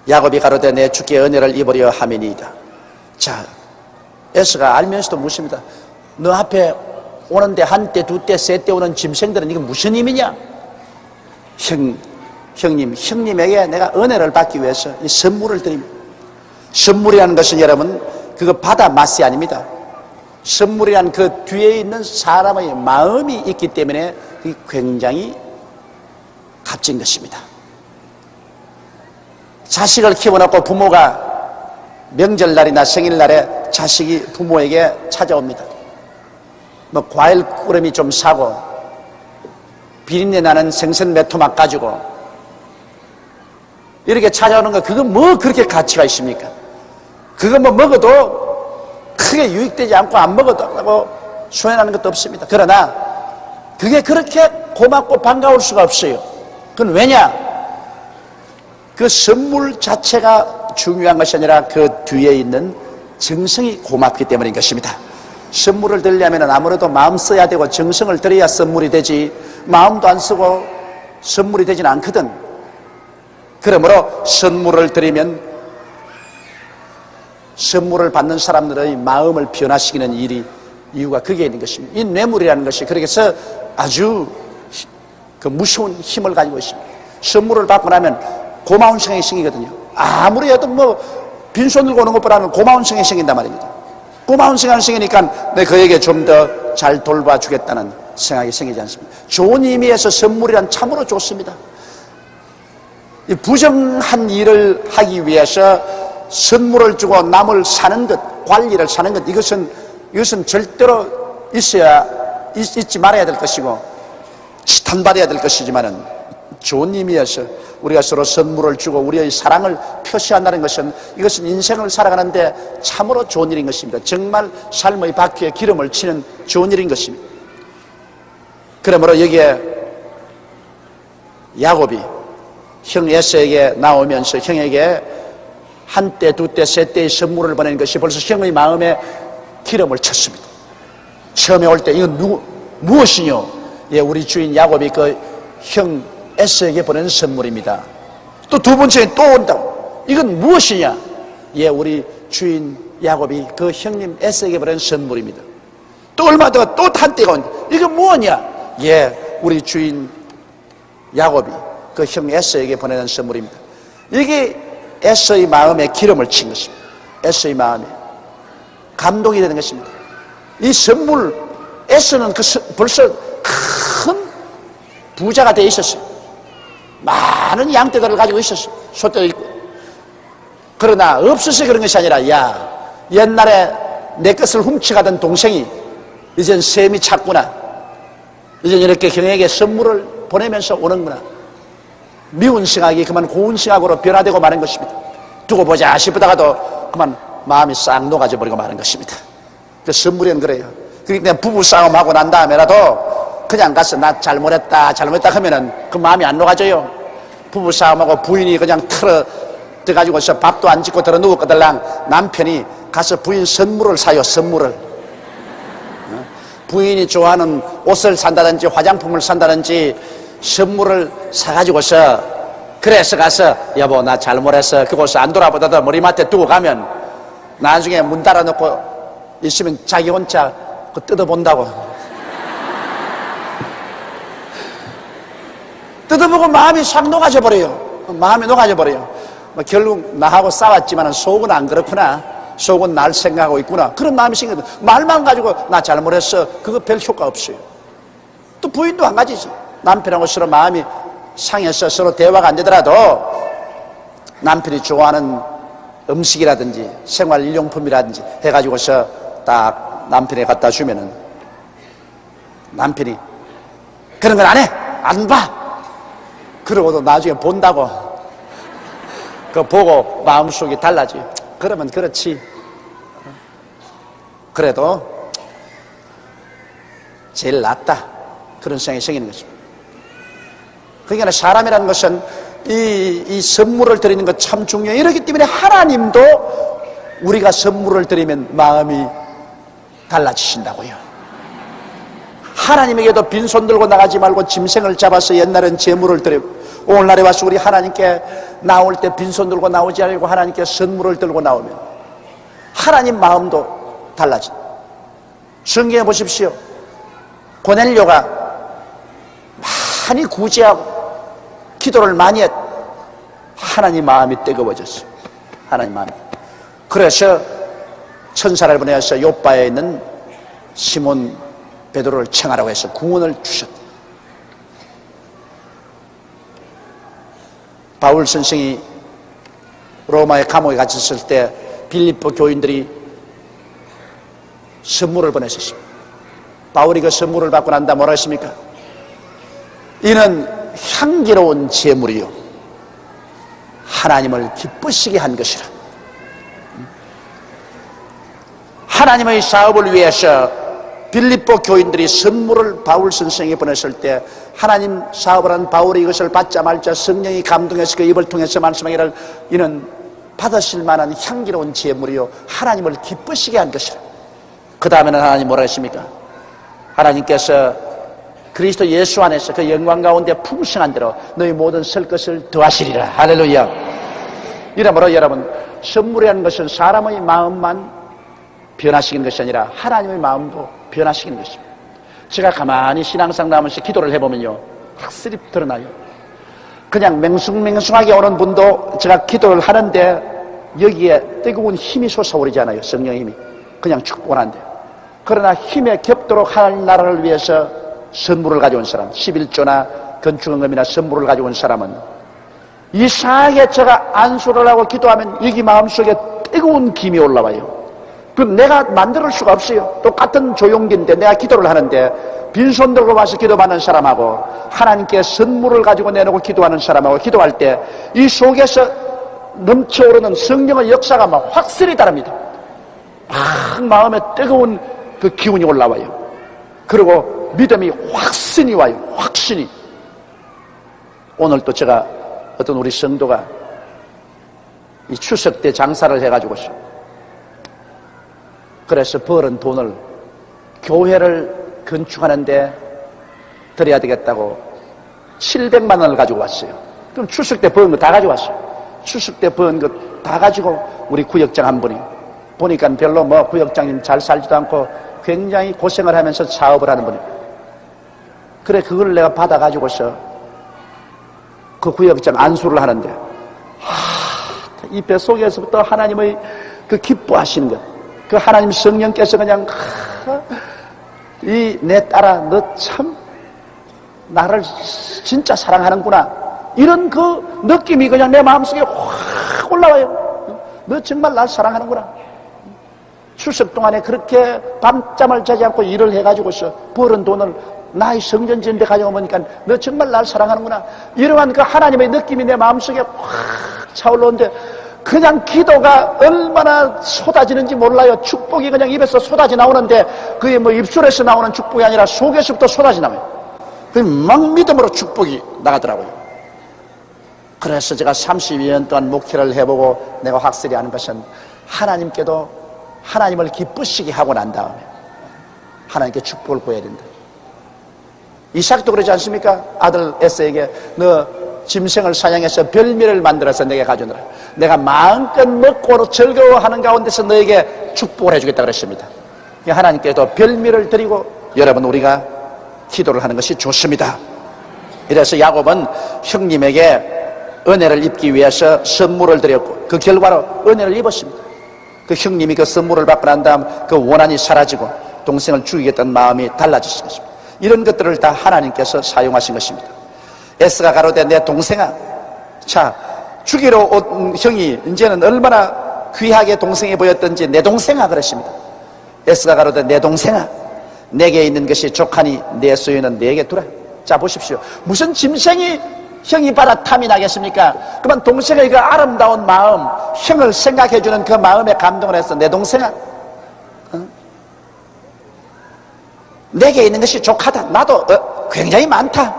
야곱이 가로되 내 주께 은혜를 입으려 함이니이다. 자, 에서가 알면서도 묻습니다. 너 앞에 오는데 한 때, 두 때, 세 때 오는 짐승들은 이게 무슨 의미냐? 형님에게 내가 은혜를 받기 위해서 이 선물을 드립니다. 선물이라는 것은 여러분 그거 받아 맛이 아닙니다. 선물이란 그 뒤에 있는 사람의 마음이 있기 때문에 굉장히 값진 것입니다. 자식을 키워놓고 부모가 명절날이나 생일날에 자식이 부모에게 찾아옵니다. 뭐 과일 꾸러미 좀 사고 비린내 나는 생선 몇 토막 가지고 이렇게 찾아오는 거 그거 뭐 그렇게 가치가 있습니까? 그거 뭐 먹어도 크게 유익되지 않고 안 먹어도 소연하는 것도 없습니다. 그러나 그게 그렇게 고맙고 반가울 수가 없어요. 그건 왜냐? 그 선물 자체가 중요한 것이 아니라 그 뒤에 있는 정성이 고맙기 때문인 것입니다. 선물을 드리려면 아무래도 마음 써야 되고 정성을 들여야 선물이 되지, 마음도 안 쓰고 선물이 되지는 않거든. 그러므로 선물을 드리면 선물을 받는 사람들의 마음을 변화시키는 이유가 그게 있는 것입니다. 이 뇌물이라는 것이 그래서 아주 그 무서운 힘을 가지고 있습니다. 선물을 받고 나면 고마운 생각이 생기거든요. 아무리 해도 뭐 빈손 들고 오는 것보다는 고마운 생각이 생긴단 말입니다. 고마운 생각이 생기니까 내가 그에게 좀 더 잘 돌봐주겠다는 생각이 생기지 않습니다. 좋은 의미에서 선물이란 참으로 좋습니다. 이 부정한 일을 하기 위해서 선물을 주고 남을 사는 것, 관리를 사는 것, 이것은 절대로 잊지 말아야 될 것이고 지탄받아야 될 것이지만은 좋은 의미에서 우리가 서로 선물을 주고 우리의 사랑을 표시한다는 것은 이것은 인생을 살아가는데 참으로 좋은 일인 것입니다. 정말 삶의 바퀴에 기름을 치는 좋은 일인 것입니다. 그러므로 여기에 야곱이 형 에서에게 나오면서 형에게 한 때, 두 때, 세 때의 선물을 보낸 것이 벌써 형의 마음에 기름을 쳤습니다. 처음에 올 때 이건 무엇이뇨? 예, 우리 주인 야곱이 그 형 에서에게 보낸 선물입니다. 또 두 번째에 또 온다고. 이건 무엇이냐? 예, 우리 주인 야곱이 그 형님 에서에게 보낸 선물입니다. 또 얼마 더 또 한 때가 온다. 이건 뭐냐? 예, 우리 주인 야곱이 그 형 에서에게 보내는 선물입니다. 이게 에서의 마음에 기름을 친 것입니다. 에서의 마음에 감동이 되는 것입니다. 이 선물, 에서는 벌써 큰 부자가 되어 있었어요. 많은 양떼들을 가지고 있었어요. 소떼도 있고. 그러나 없어서 그런 것이 아니라, 야, 옛날에 내 것을 훔쳐가던 동생이 이젠 셈이 찼구나. 이젠 이렇게 형에게 선물을 보내면서 오는구나. 미운 생각이 그만 고운 생각으로 변화되고 마는 것입니다. 두고 보자 싶다가도 그만 마음이 싹 녹아져 버리고 마는 것입니다. 그 선물은 그래요. 그러니까 부부 싸움하고 난 다음에라도 그냥 가서 나 잘못했다 하면은 그 마음이 안 녹아져요. 부부 싸움하고 부인이 그냥 들어가지고서 밥도 안 짓고 들어 누웠거들랑 남편이 가서 부인 선물을 사요. 선물을. 부인이 좋아하는 옷을 산다든지 화장품을 산다든지 선물을 사가지고서 그래서 가서 여보 나 잘못했어 그곳을 안 돌아보다가 머리맡에 두고 가면 나중에 문 닫아놓고 있으면 자기 혼자 그 뜯어본다고. 뜯어보고 마음이 싹 녹아져 버려요. 마음이 녹아져 버려요. 뭐 결국 나하고 싸웠지만 속은 안 그렇구나. 속은 날 생각하고 있구나. 그런 마음이 생겨도 말만 가지고 나 잘못했어 그거 별 효과 없어요. 또 부인도 한 가지지. 남편하고 서로 마음이 상해서 서로 대화가 안 되더라도 남편이 좋아하는 음식이라든지 생활일용품이라든지 해가지고서 딱 남편에 갖다 주면은 남편이 그런 걸 안 해? 안 봐? 그러고도 나중에 본다고 그거 보고 마음속이 달라져요. 그러면 그렇지. 그래도 제일 낫다. 그런 생각이 생기는 것입니다. 그러니까 사람이라는 것은 이 선물을 드리는 것 참 중요해요. 이렇기 때문에 하나님도 우리가 선물을 드리면 마음이 달라지신다고요. 하나님에게도 빈손 들고 나가지 말고 짐승을 잡아서 옛날엔 제물을 드리고, 오늘날에 와서 우리 하나님께 나올 때 빈손 들고 나오지 않고 하나님께 선물을 들고 나오면 하나님 마음도 달라진다. 성경에 보십시오. 고넬료가 많이 구제하고 기도를 많이 했. 하나님 마음이 뜨거워졌어요. 하나님 마음이. 그래서 천사를 보내서 요바에 있는 시몬 베드로를 청하라고 해서 구원을 주셨다. 바울 선생이 로마의 감옥에 갇혔을 때 빌립보 교인들이 선물을 보내셨습니다. 바울이 그 선물을 받고 난다 뭐라 했습니까? 이는 향기로운 제물이요 하나님을 기쁘시게 한 것이라. 하나님의 사업을 위해서 빌립보 교인들이 선물을 바울 선생에게 보냈을 때 하나님 사업을 한 바울이 이것을 받자 말자 성령이 감동해서 그 입을 통해서 말씀하기를 이는 받으실 만한 향기로운 제물이요 하나님을 기쁘시게 한 것이라. 그 다음에는 하나님 뭐라 했습니까? 하나님께서 그리스도 예수 안에서 그 영광 가운데 풍성한 대로 너희 모든 설 것을 더하시리라. 할렐루야. 이러므로 여러분, 선물이라는 것은 사람의 마음만 변화시키는 것이 아니라 하나님의 마음도 변화시키는 것입니다. 제가 가만히 신앙생활 하면서 기도를 해보면요 확실히 드러나요. 그냥 맹숭맹숭하게 오는 분도 제가 기도를 하는데 여기에 뜨거운 힘이 솟아오르지 않아요. 성령의 힘이 그냥 축복을 한대요. 그러나 힘에 겹도록 하나님 나라를 위해서 선물을 가져온 사람, 11조나 건축원금이나 선물을 가져온 사람은 이상하게 제가 안수를 하고 기도하면 여기 마음속에 뜨거운 김이 올라와요. 그 내가 만들 수가 없어요. 똑같은 조용기인데 내가 기도를 하는데 빈손 들고 와서 기도하는 사람하고 하나님께 선물을 가지고 내놓고 기도하는 사람하고 기도할 때 이 속에서 넘쳐오르는 성령의 역사가 막 확실히 다릅니다. 막 마음에 뜨거운 그 기운이 올라와요. 그리고 믿음이 확신이 와요. 확신이. 오늘 또 제가 어떤 우리 성도가 이 추석 때 장사를 해가지고서 그래서 벌은 돈을 교회를 건축하는데 드려야 되겠다고 700만 원을 가지고 왔어요. 그럼 추석 때 버는 거 다 가지고 왔어요. 추석 때 버는 거 다 가지고 우리 구역장 한 분이 보니까 별로 뭐 구역장님 잘 살지도 않고 굉장히 고생을 하면서 사업을 하는 분이에요. 그래 그걸 내가 받아가지고서 그 구역장 안수를 하는데 이 뱃속에서부터 하나님의 그 기뻐하시는 것, 그 하나님 성령께서 그냥 이 내 딸아 너 참 나를 진짜 사랑하는구나 이런 그 느낌이 그냥 내 마음속에 확 올라와요. 너 정말 날 사랑하는구나. 추석 동안에 그렇게 밤잠을 자지 않고 일을 해가지고서 벌은 돈을 나의 성전 지는데 가져오니까 너 정말 날 사랑하는구나. 이러한 그 하나님의 느낌이 내 마음속에 확 차올라오는데 그냥 기도가 얼마나 쏟아지는지 몰라요. 축복이 그냥 입에서 쏟아져 나오는데 그게 뭐 입술에서 나오는 축복이 아니라 속에서부터 쏟아져 나와요. 막 믿음으로 축복이 나가더라고요. 그래서 제가 32년 동안 목회를 해보고 내가 확실히 아는 것은 하나님께도 하나님을 기쁘시게 하고 난 다음에 하나님께 축복을 구해야 된다. 이삭도 그러지 않습니까? 아들 에서에게 너 짐승을 사냥해서 별미를 만들어서 내게 가져오너라. 내가 마음껏 먹고 즐거워하는 가운데서 너에게 축복을 해주겠다 그랬습니다. 하나님께도 별미를 드리고 여러분 우리가 기도를 하는 것이 좋습니다. 이래서 야곱은 형님에게 은혜를 입기 위해서 선물을 드렸고 그 결과로 은혜를 입었습니다. 그 형님이 그 선물을 받고 난 다음 그 원한이 사라지고 동생을 죽이겠다는 마음이 달라지신 것입니다. 이런 것들을 다 하나님께서 사용하신 것입니다. 에스가 가로되 내 동생아, 자 죽이러 온 형이 이제는 얼마나 귀하게 동생이 보였던지 내 동생아 그랬습니다. 에스가 가로되 내 동생아 내게 있는 것이 족하니 내 소유는 내게 두라. 자 보십시오. 무슨 짐승이 형이 받아 탐이 나겠습니까? 그러면 동생의 그 아름다운 마음, 형을 생각해주는 그 마음에 감동을 해서 내 동생아 내게 있는 것이 족하다. 나도 굉장히 많다.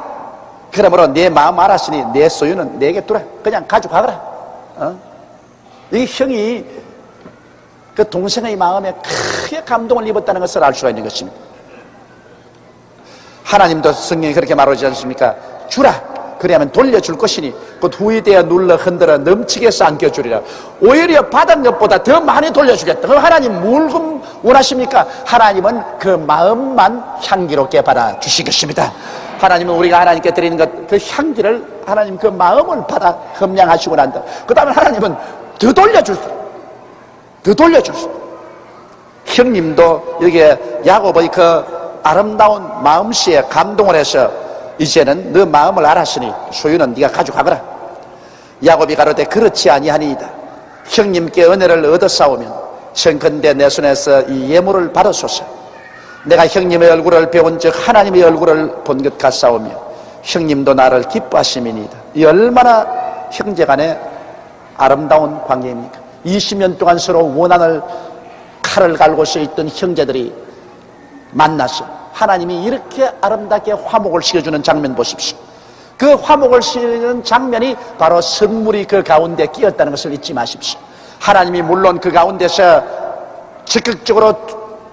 그러므로 내 마음 알았으니 내 소유는 내게 두라. 그냥 가져가거라. 이 형이 그 동생의 마음에 크게 감동을 입었다는 것을 알 수가 있는 것입니다. 하나님도 성경에 그렇게 말하지 않습니까? 주라. 그래야만 돌려줄 것이니 곧 후에 되어 눌러 흔들어 넘치게 해서 안겨주리라. 오히려 받은 것보다 더 많이 돌려주겠다. 그럼 하나님 뭘 원하십니까? 하나님은 그 마음만 향기롭게 받아주시겠습니다. 하나님은 우리가 하나님께 드리는 것, 그 향기를 하나님 그 마음을 받아 흠양하시고 난다. 그 다음에 하나님은 더 돌려줄 수. 형님도 여기에 야곱의 그 아름다운 마음씨에 감동을 해서 이제는 너 마음을 알았으니 소유는 네가 가져가거라. 야곱이 가로되 그렇지 아니하니이다. 형님께 은혜를 얻어싸우면 청컨대 내 손에서 이 예물을 받으소서. 내가 형님의 얼굴을 배운 즉 하나님의 얼굴을 본 것 같사오며 형님도 나를 기뻐하심이니이다. 이 얼마나 형제간의 아름다운 관계입니까? 20년 동안 서로 원한을 칼을 갈고서 있던 형제들이 만나서 하나님이 이렇게 아름답게 화목을 시켜주는 장면 보십시오. 그 화목을 시키는 장면이 바로 선물이 그 가운데 끼었다는 것을 잊지 마십시오. 하나님이 물론 그 가운데서 적극적으로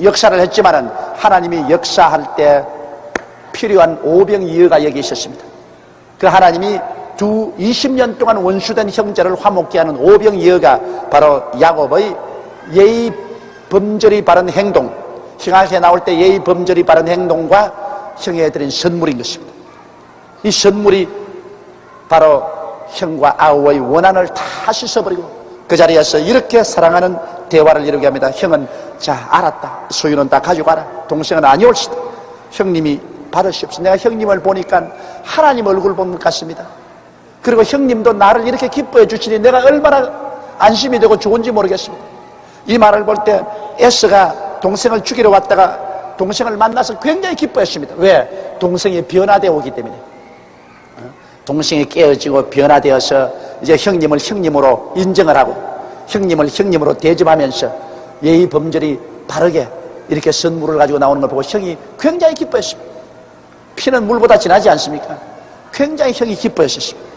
역사를 했지만은 하나님이 역사할 때 필요한 오병이어가 여기 있었습니다. 그 하나님이 20년 동안 원수된 형제를 화목케 하는 오병이어가 바로 야곱의 예의 범절이 바른 행동, 형한테 나올 때 예의 범절이 바른 행동과 형에 드린 선물인 것입니다. 이 선물이 바로 형과 아우의 원한을 다 씻어버리고 그 자리에서 이렇게 사랑하는 대화를 이루게 합니다. 형은 자 알았다. 소유는 다 가져가라. 동생은 아니올시다. 형님이 받으시옵소서. 내가 형님을 보니까 하나님 얼굴 본 것 같습니다. 그리고 형님도 나를 이렇게 기뻐해 주시니 내가 얼마나 안심이 되고 좋은지 모르겠습니다. 이 말을 볼 때 에스가 동생을 죽이러 왔다가 동생을 만나서 굉장히 기뻐했습니다. 왜? 동생이 변화되어 오기 때문에. 동생이 깨어지고 변화되어서 이제 형님을 형님으로 인정을 하고 형님을 형님으로 대접하면서 예의 범절이 바르게 이렇게 선물을 가지고 나오는 걸 보고 형이 굉장히 기뻐했습니다. 피는 물보다 진하지 않습니까? 굉장히 형이 기뻐했습니다.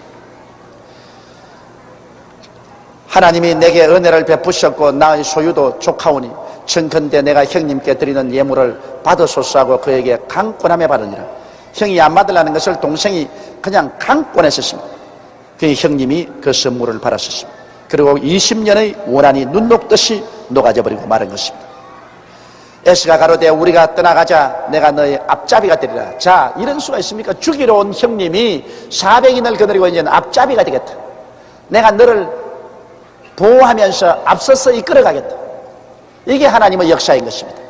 하나님이 내게 은혜를 베푸셨고 나의 소유도 족하오니 청컨대 내가 형님께 드리는 예물을 받으소서 하고 그에게 강권함에 받으니라. 형이 안 받으려는 것을 동생이 그냥 강권했었습니다. 그 형님이 그 선물을 받았었습니다. 그리고 20년의 원한이 눈 녹듯이 녹아져 버리고 마른 것입니다. 에스가 가로되 우리가 떠나가자. 내가 너의 앞잡이가 되리라. 자, 이런 수가 있습니까? 죽이러 온 형님이 400인을 거느리고 이제 앞잡이가 되겠다. 내가 너를 보호하면서 앞서서 이끌어가겠다. 이게 하나님의 역사인 것입니다.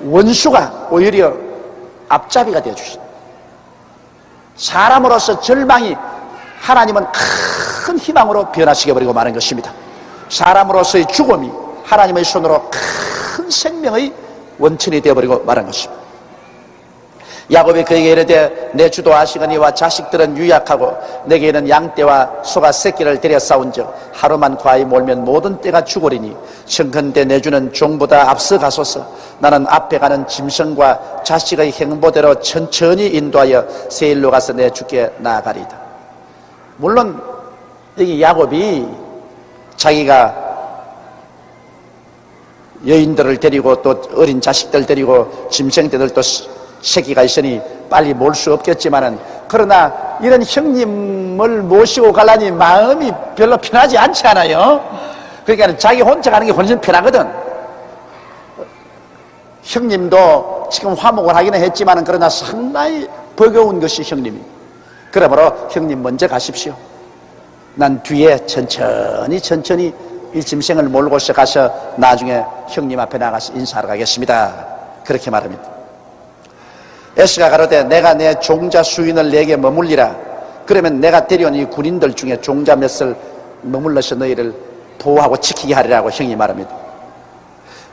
원수가 오히려 앞잡이가 되어주신다. 사람으로서 절망이 하나님은 큰 희망으로 변화시켜버리고 마는 것입니다. 사람으로서의 죽음이 하나님의 손으로 큰 생명의 원천이 되어버리고 말한 것입니다. 야곱이 그에게 이르되 내 주도 아시거니와 자식들은 유약하고 내게는 양떼와 소가 새끼를 데려 싸운즉 하루만 과히 몰면 모든 떼가 죽으리니 청컨대 내 주는 종보다 앞서 가소서. 나는 앞에 가는 짐승과 자식의 행보대로 천천히 인도하여 세일로 가서 내 주께 나아가리이다. 물론 여기 야곱이 자기가 여인들을 데리고 또 어린 자식들 데리고 짐승들 또 새끼가 있으니 빨리 몰 수 없겠지만은 그러나 이런 형님을 모시고 가려니 마음이 별로 편하지 않지 않아요? 그러니까 자기 혼자 가는 게 훨씬 편하거든. 형님도 지금 화목을 하기는 했지만은 그러나 상당히 버거운 것이 형님이. 그러므로 형님 먼저 가십시오. 난 뒤에 천천히 이 짐승을 몰고서 가서 나중에 형님 앞에 나가서 인사하러 가겠습니다. 그렇게 말합니다. 에스가 가로되 내가 내 종자 수인을 내게 머물리라. 그러면 내가 데려온 이 군인들 중에 종자 몇을 머물러서 너희를 보호하고 지키게 하리라고 형이 말합니다.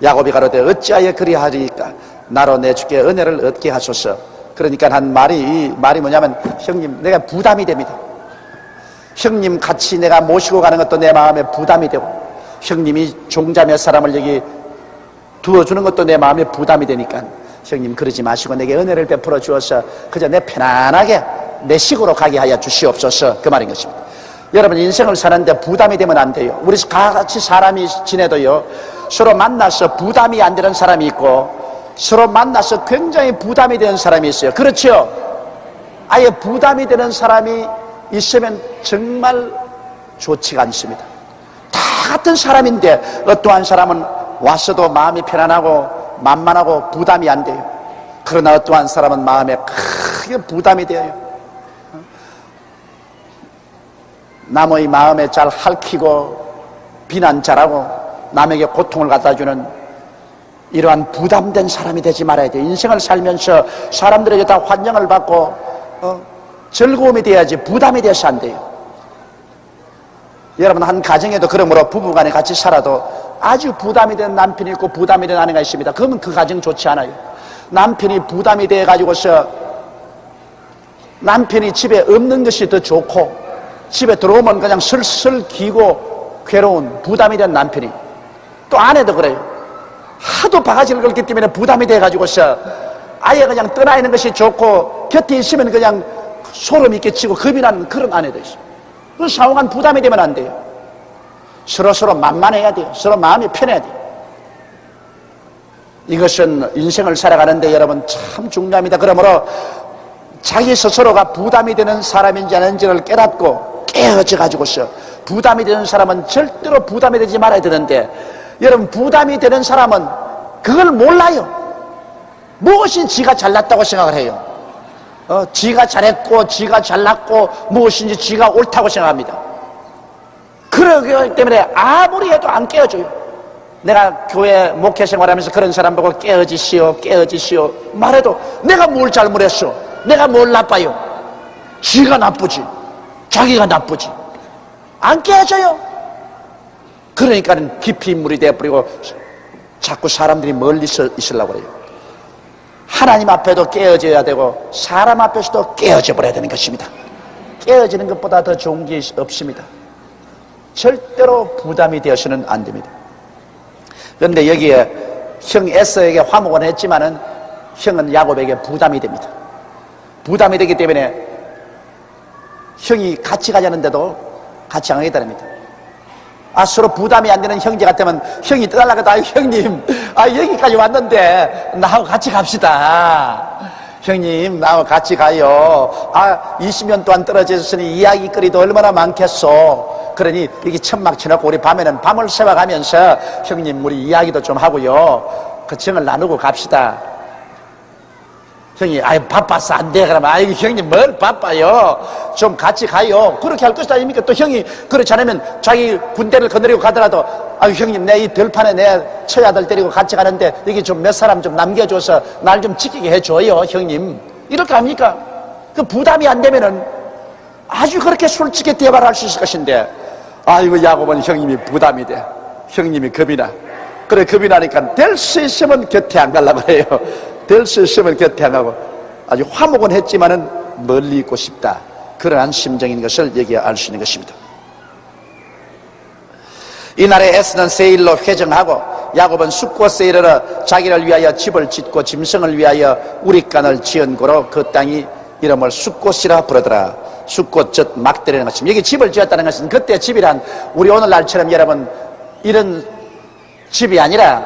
야곱이 가로되 어찌하여 그리하리까? 나로 내 주께 은혜를 얻게 하소서. 그러니까 한 말이, 이 말이 뭐냐면 형님 내가 부담이 됩니다. 형님 같이 내가 모시고 가는 것도 내 마음에 부담이 되고 형님이 종자 몇 사람을 여기 두어주는 것도 내 마음에 부담이 되니까 형님 그러지 마시고 내게 은혜를 베풀어 주어서 그저 내 편안하게 내 식으로 가게 하여 주시옵소서, 그 말인 것입니다. 여러분, 인생을 사는데 부담이 되면 안 돼요. 우리 같이 사람이 지내도요, 서로 만나서 부담이 안 되는 사람이 있고 서로 만나서 굉장히 부담이 되는 사람이 있어요. 그렇죠? 아예 부담이 되는 사람이 있으면 정말 좋지가 않습니다. 다 같은 사람인데 어떠한 사람은 와서도 마음이 편안하고 만만하고 부담이 안 돼요. 그러나 어떠한 사람은 마음에 크게 부담이 되어요. 남의 마음에 잘 핥히고 비난 잘하고 남에게 고통을 갖다주는 이러한 부담된 사람이 되지 말아야 돼요. 인생을 살면서 사람들에게 다 환영을 받고 즐거움이 돼야지 부담이 돼서 안 돼요. 여러분, 한 가정에도 그러므로 부부간에 같이 살아도 아주 부담이 되는 남편이 있고 부담이 되는 아내가 있습니다. 그러면 그 가정 좋지 않아요. 남편이 부담이 돼 가지고서 남편이 집에 없는 것이 더 좋고 집에 들어오면 그냥 슬슬 기고 괴로운 부담이 된 남편이, 또 아내도 그래요. 하도 바가지를 긁기 때문에 부담이 돼 가지고서 아예 그냥 떠나 있는 것이 좋고 곁에 있으면 그냥 소름이 끼치고 겁이 나는 그런 아내도 있어요. 그 상황한 부담이 되면 안 돼요. 서로 만만해야 돼요. 서로 마음이 편해야 돼요. 이것은 인생을 살아가는데 여러분 참 중요합니다. 그러므로 자기 스스로가 부담이 되는 사람인지 아닌지를 깨닫고 깨어져 가지고서, 부담이 되는 사람은 절대로 부담이 되지 말아야 되는데, 여러분 부담이 되는 사람은 그걸 몰라요. 무엇이 지가 잘났다고 생각을 해요. 지가 잘했고 지가 잘났고 무엇인지 지가 옳다고 생각합니다. 그러기 때문에 아무리 해도 안 깨어져요. 내가 교회 목회 생활하면서 그런 사람 보고 깨어지시오 깨어지시오 말해도 내가 뭘 잘못했어, 내가 뭘 나빠요, 지가 나쁘지, 자기가 나쁘지, 안 깨어져요. 그러니까 깊이 인물이 되어버리고 자꾸 사람들이 멀리 있으려고 그래요. 하나님 앞에도 깨어져야 되고 사람 앞에서도 깨어져 버려야 되는 것입니다. 깨어지는 것보다 더 좋은 게 없습니다. 절대로 부담이 되어서는 안 됩니다. 그런데 여기에 형 에서에게 화목은 했지만은 형은 야곱에게 부담이 됩니다. 부담이 되기 때문에 형이 같이 가자는데도 같이 안 가겠다랍니다. 서로 부담이 안 되는 형제 같으면 형이 떠나려고 해도 형님 여기까지 왔는데 나하고 같이 갑시다. 형님 나하고 같이 가요. 20년 동안 떨어져 있으니 이야기거리도 얼마나 많겠소. 그러니 여기 천막 쳐놓고 우리 밤에는 밤을 새워가면서 형님 우리 이야기도 좀 하고요, 그 정을 나누고 갑시다. 형이 바빠서 안 돼. 그러면 형님 뭘 바빠요, 좀 같이 가요. 그렇게 할 것이 아닙니까? 또 형이 그렇지 않으면 자기 군대를 거느리고 가더라도 형님 내 이 들판에 내 처자들 데리고 같이 가는데 여기 좀 몇 사람 좀 남겨줘서 날 좀 지키게 해줘요 형님, 이렇게 합니까? 그 부담이 안 되면은 아주 그렇게 솔직히 대화를 할 수 있을 것인데, 이거 야곱은 형님이 부담이 돼, 형님이 겁이 나. 그래 겁이 나니까 될 수 있으면 곁에 안 가려고 해요. 될 수 있으면 곁에 안 가고 아주 화목은 했지만은 멀리 있고 싶다, 그러한 심정인 것을 여기에 알 수 있는 것입니다. 이날에 에서는 세일로 회정하고 야곱은 숫곳에 이르러 자기를 위하여 집을 짓고 짐승을 위하여 우릿간을 지은 고로 그 땅이 이름을 숫곳이라 부르더라. 숫곳 즉 막대라는 것입니다. 여기 집을 지었다는 것은 그때 집이란 우리 오늘날처럼 여러분 이런 집이 아니라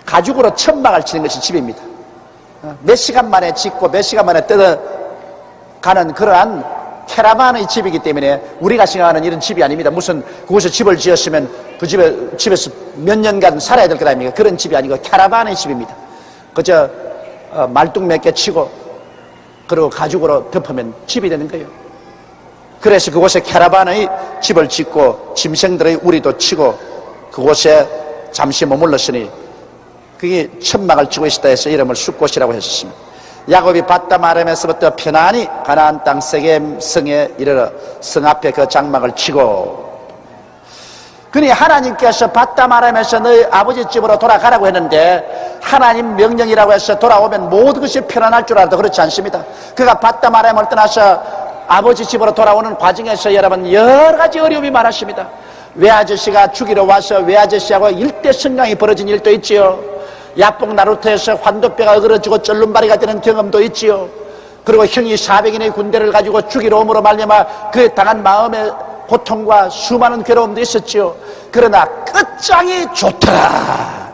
가죽으로 천막을 치는 것이 집입니다. 몇 시간 만에 짓고 몇 시간 만에 뜯어가는 그러한 캐러반의 집이기 때문에 우리가 생각하는 이런 집이 아닙니다. 무슨 그곳에 집을 지었으면 그 집에서 몇 년간 살아야 될 것 아닙니까? 그런 집이 아니고 캐러반의 집입니다. 그저 말뚝 몇 개 치고 그리고 가죽으로 덮으면 집이 되는 거예요. 그래서 그곳에 캐러반의 집을 짓고 짐승들의 우리도 치고 그곳에 잠시 머물렀으니 그게 천막을 치고 있다 해서 이름을 숫곳이라고 했었습니다. 야곱이 바담 아람에서부터 편안히 가나안 땅 세겜 성에 이르러 성 앞에 그 장막을 치고, 그니 하나님께서 바담 아람에서 너희 아버지 집으로 돌아가라고 했는데 하나님 명령이라고 해서 돌아오면 모든 것이 편안할 줄 알아도 그렇지 않습니다. 그가 바담 아람을 떠나서 아버지 집으로 돌아오는 과정에서 여러분 여러 가지 어려움이 많았습니다. 외아저씨가 죽이러 와서 외아저씨하고 일대성량이 벌어진 일도 있지요. 야뽕 나루터에서 환도뼈가 어그러지고 쩔름바리가 되는 경험도 있지요. 그리고 형이 400인의 군대를 가지고 죽이러 오므로 말미암아 그에 당한 마음의 고통과 수많은 괴로움도 있었지요. 그러나 끝장이 좋더라.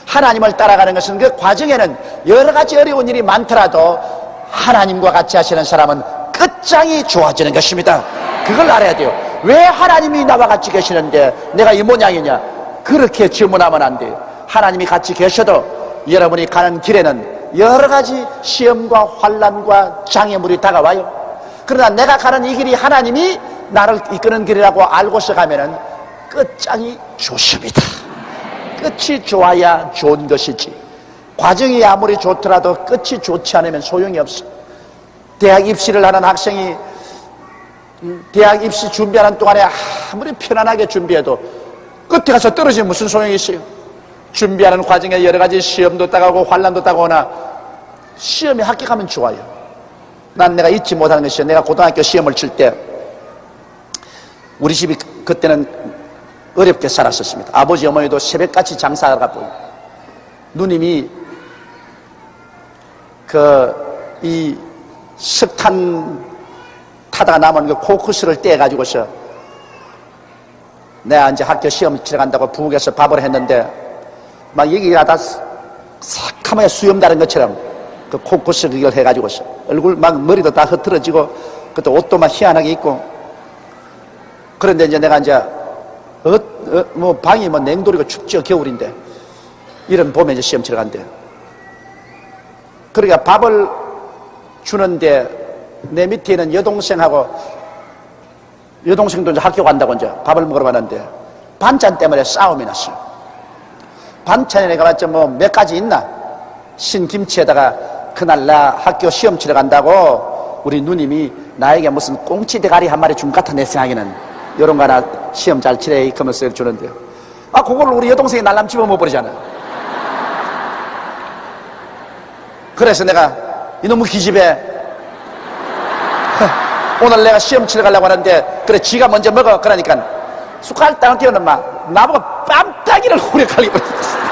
하나님을 따라가는 것은 그 과정에는 여러 가지 어려운 일이 많더라도 하나님과 같이 하시는 사람은 끝장이 좋아지는 것입니다. 그걸 알아야 돼요. 왜 하나님이 나와 같이 계시는데 내가 이 모양이냐? 그렇게 질문하면 안 돼요. 하나님이 같이 계셔도 여러분이 가는 길에는 여러 가지 시험과 환난과 장애물이 다가와요. 그러나 내가 가는 이 길이 하나님이 나를 이끄는 길이라고 알고서 가면은 끝장이 좋습니다. 끝이 좋아야 좋은 것이지, 과정이 아무리 좋더라도 끝이 좋지 않으면 소용이 없어. 대학 입시를 하는 학생이 대학 입시 준비하는 동안에 아무리 편안하게 준비해도 끝에 가서 떨어지면 무슨 소용이 있어요? 준비하는 과정에 여러 가지 시험도 따가고 환난도 따가오나 시험에 합격하면 좋아요. 난 내가 잊지 못하는 것이요, 내가 고등학교 시험을 칠 때 우리 집이 그때는 어렵게 살았었습니다. 아버지 어머니도 새벽같이 장사하다가 보고 누님이 이 석탄 타다가 남은 그 코크스를 떼가지고서 내가 이제 학교 시험 치러 간다고 부엌에서 밥을 했는데 막 얘기가 다 새카맣게 수염 다른 것처럼 그 코크스 그걸 해가지고서 얼굴 막 머리도 다 흐트러지고 그때 옷도 막 희한하게 입고, 그런데 이제 내가 이제 뭐 방이 뭐 냉돌이고 춥죠, 겨울인데 이런 봄에 이제 시험 치러 간대요. 그러니까 밥을 주는데 내 밑에 있는 여동생도 이제 학교 간다고 이제 밥을 먹으러 가는데 반찬 때문에 싸움이 났어요. 반찬에 내가 봤자 뭐 몇 가지 있나? 신김치에다가 그날 나 학교 시험 치러 간다고 우리 누님이 나에게 무슨 꽁치 대가리 한 마리 준 것 같아. 내 생각에는 이런 거 하나 시험 잘 치래 이러면서 주는데요. 그걸 우리 여동생이 날람 집어 먹어버리잖아. 그래서 내가 이놈의 기집애 오늘 내가 시험 치러 가려고 하는데 그래 지가 먼저 먹어. 그러니까 숟갈 땅을 띄우는 막 나보고 뺨따기를 후려갈기 버렸어.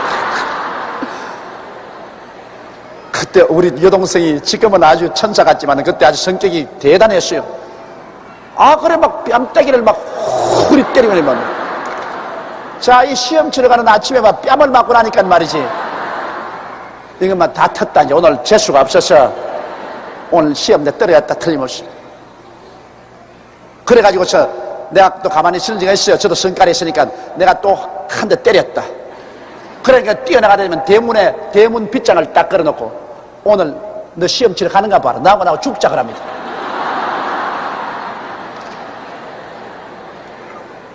그때 우리 여동생이 지금은 아주 천사 같지만 그때 아주 성격이 대단했어요. 그래 막 뺨따기를 막 후리 때리면 자, 이 시험 치러 가는 아침에 막 뺨을 맞고 나니까 말이지, 이것만 다 텄다. 이제 오늘 재수가 없어서 오늘 시험 내 떨어졌다 틀림없이. 그래가지고서 내가 또 가만히 있을 리가 있어요. 저도 성깔이 있으니까 내가 또 한 대 때렸다. 그러니까 뛰어나가다 보면 대문 빗장을 딱 걸어놓고 오늘 너 시험 치러 가는가 봐라. 나하고 죽자 그럽니다.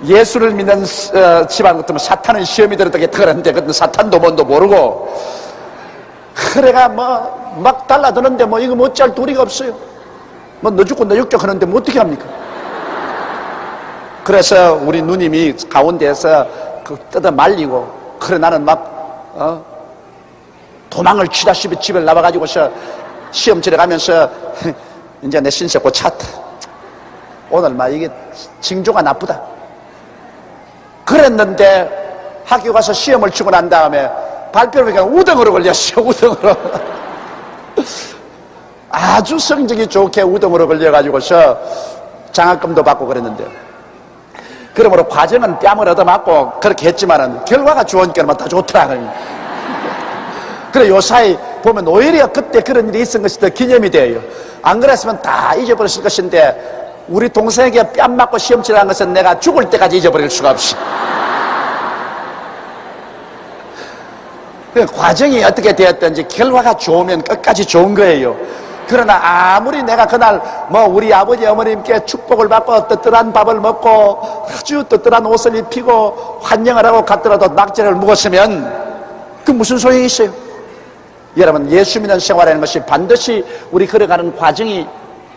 예수를 믿는 집안 같으면 사탄은 시험이 들었다게 그러는데 그때 사탄도 뭔도 모르고 그래가 뭐 막 달라드는데 뭐 이거 뭐 어찌할 도리가 없어요. 뭐 너 죽고 너 육격 하는데 뭐 어떻게 합니까? 그래서 우리 누님이 가운데에서 뜯어 말리고, 그래 나는 막 도망을 치다시피 집에 나와가지고서 시험 치러 가면서 이제 내 신세 고쳤다. 오늘 막 이게 징조가 나쁘다. 그랬는데 학교 가서 시험을 치고 난 다음에 발표를 그냥 우등으로 걸렸어요. 우등으로. 아주 성적이 좋게 우등으로 걸려가지고서 장학금도 받고 그랬는데, 그러므로 과정은 뺨을 얻어맞고 그렇게 했지만은 결과가 좋으니까 다 좋더라. 그래 요사이 보면 오히려 그때 그런 일이 있은 것이 더 기념이 돼요. 안 그랬으면 다 잊어버렸을 것인데 우리 동생에게 뺨 맞고 시험 치라는 것은 내가 죽을 때까지 잊어버릴 수가 없어. 과정이 어떻게 되었든지 결과가 좋으면 끝까지 좋은 거예요. 그러나 아무리 내가 그날 뭐 우리 아버지 어머님께 축복을 받고 뜨뜻한 밥을 먹고 아주 뜨뜻한 옷을 입히고 환영을 하고 갔더라도 낙제를 묵었으면 그 무슨 소용이 있어요? 여러분, 예수 믿는 생활이라는 것이 반드시 우리 걸어가는 과정이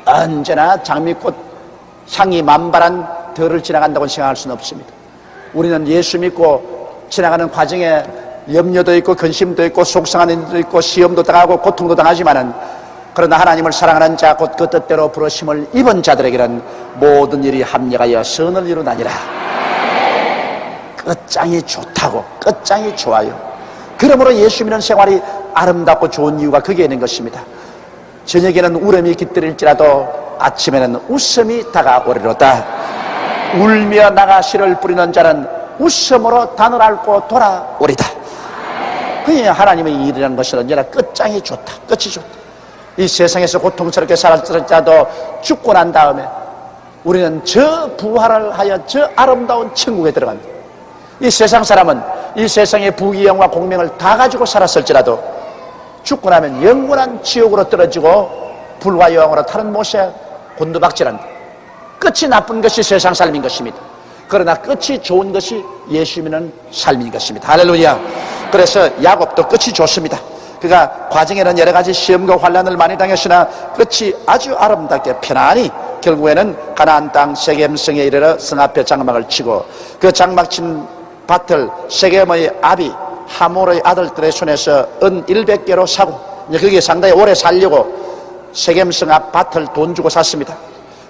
언제나 장미꽃 향이 만발한 들을 지나간다고 생각할 수는 없습니다. 우리는 예수 믿고 지나가는 과정에 염려도 있고 근심도 있고 속상한 일도 있고 시험도 당하고 고통도 당하지만은, 그러나 하나님을 사랑하는 자 곧 그 뜻대로 부르심을 입은 자들에게는 모든 일이 합력하여 선을 이루나니라. 끝장이 좋다고, 끝장이 좋아요. 그러므로 예수 믿는 생활이 아름답고 좋은 이유가 거기에 있는 것입니다. 저녁에는 울음이 깃들일지라도 아침에는 웃음이 다가오리로다. 울며 나가 씨를 뿌리는 자는 웃음으로 단을 앓고 돌아오리다. 하나님의 일이라는 것은 언제나 끝장이 좋다. 끝이 좋다. 이 세상에서 고통스럽게 살았을지라도 죽고 난 다음에 우리는 저 부활을 하여 저 아름다운 천국에 들어간다. 이 세상 사람은 이 세상의 부귀영화 공명을 다 가지고 살았을지라도 죽고 나면 영원한 지옥으로 떨어지고 불과 여왕으로 타는 못에 곤두박질한다. 끝이 나쁜 것이 세상 삶인 것입니다. 그러나 끝이 좋은 것이 예수 믿는 삶인 것입니다. 할렐루야. 그래서 야곱도 끝이 좋습니다. 그가 과정에는 여러 가지 시험과 환난을 많이 당했으나 끝이 아주 아름답게 편안히 결국에는 가나안 땅 세겜성에 이르러 성 앞에 장막을 치고 그 장막 친 밭을 세겜의 아비 하몰의 아들들의 손에서 은 100개로 사고 거기에 상당히 오래 살려고 세겜성 앞 밭을 돈 주고 샀습니다.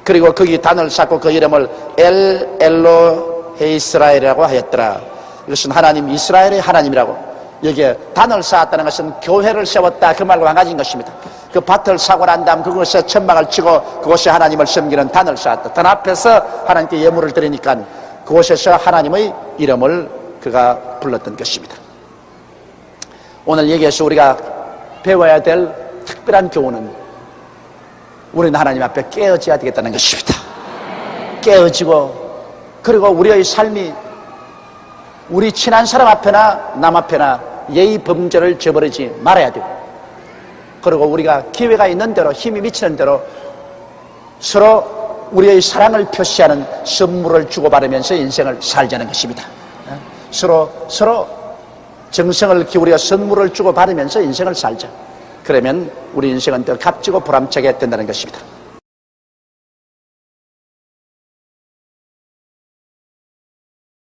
그리고 거기 단을 쌓고 그 이름을 엘로헤 이스라엘이라고 하였더라. 이것은 하나님 이스라엘의 하나님이라고. 여기에 단을 쌓았다는 것은 교회를 세웠다 그 말과 한 가지인 것입니다. 그 밭을 사고 난 다음 그곳에 천막을 치고 그곳에 하나님을 섬기는 단을 쌓았다. 단 앞에서 하나님께 예물을 드리니까 그곳에서 하나님의 이름을 그가 불렀던 것입니다. 오늘 여기에서 우리가 배워야 될 특별한 교훈은 우리는 하나님 앞에 깨어져야 되겠다는 것입니다. 깨어지고 그리고 우리의 삶이 우리 친한 사람 앞에나 남 앞에나 예의 범죄를 저버리지 말아야 되고 그리고 우리가 기회가 있는 대로 힘이 미치는 대로 서로 우리의 사랑을 표시하는 선물을 주고받으면서 인생을 살자는 것입니다. 서로 정성을 기울여 선물을 주고받으면서 인생을 살자. 그러면 우리 인생은 더 값지고 보람차게 된다는 것입니다.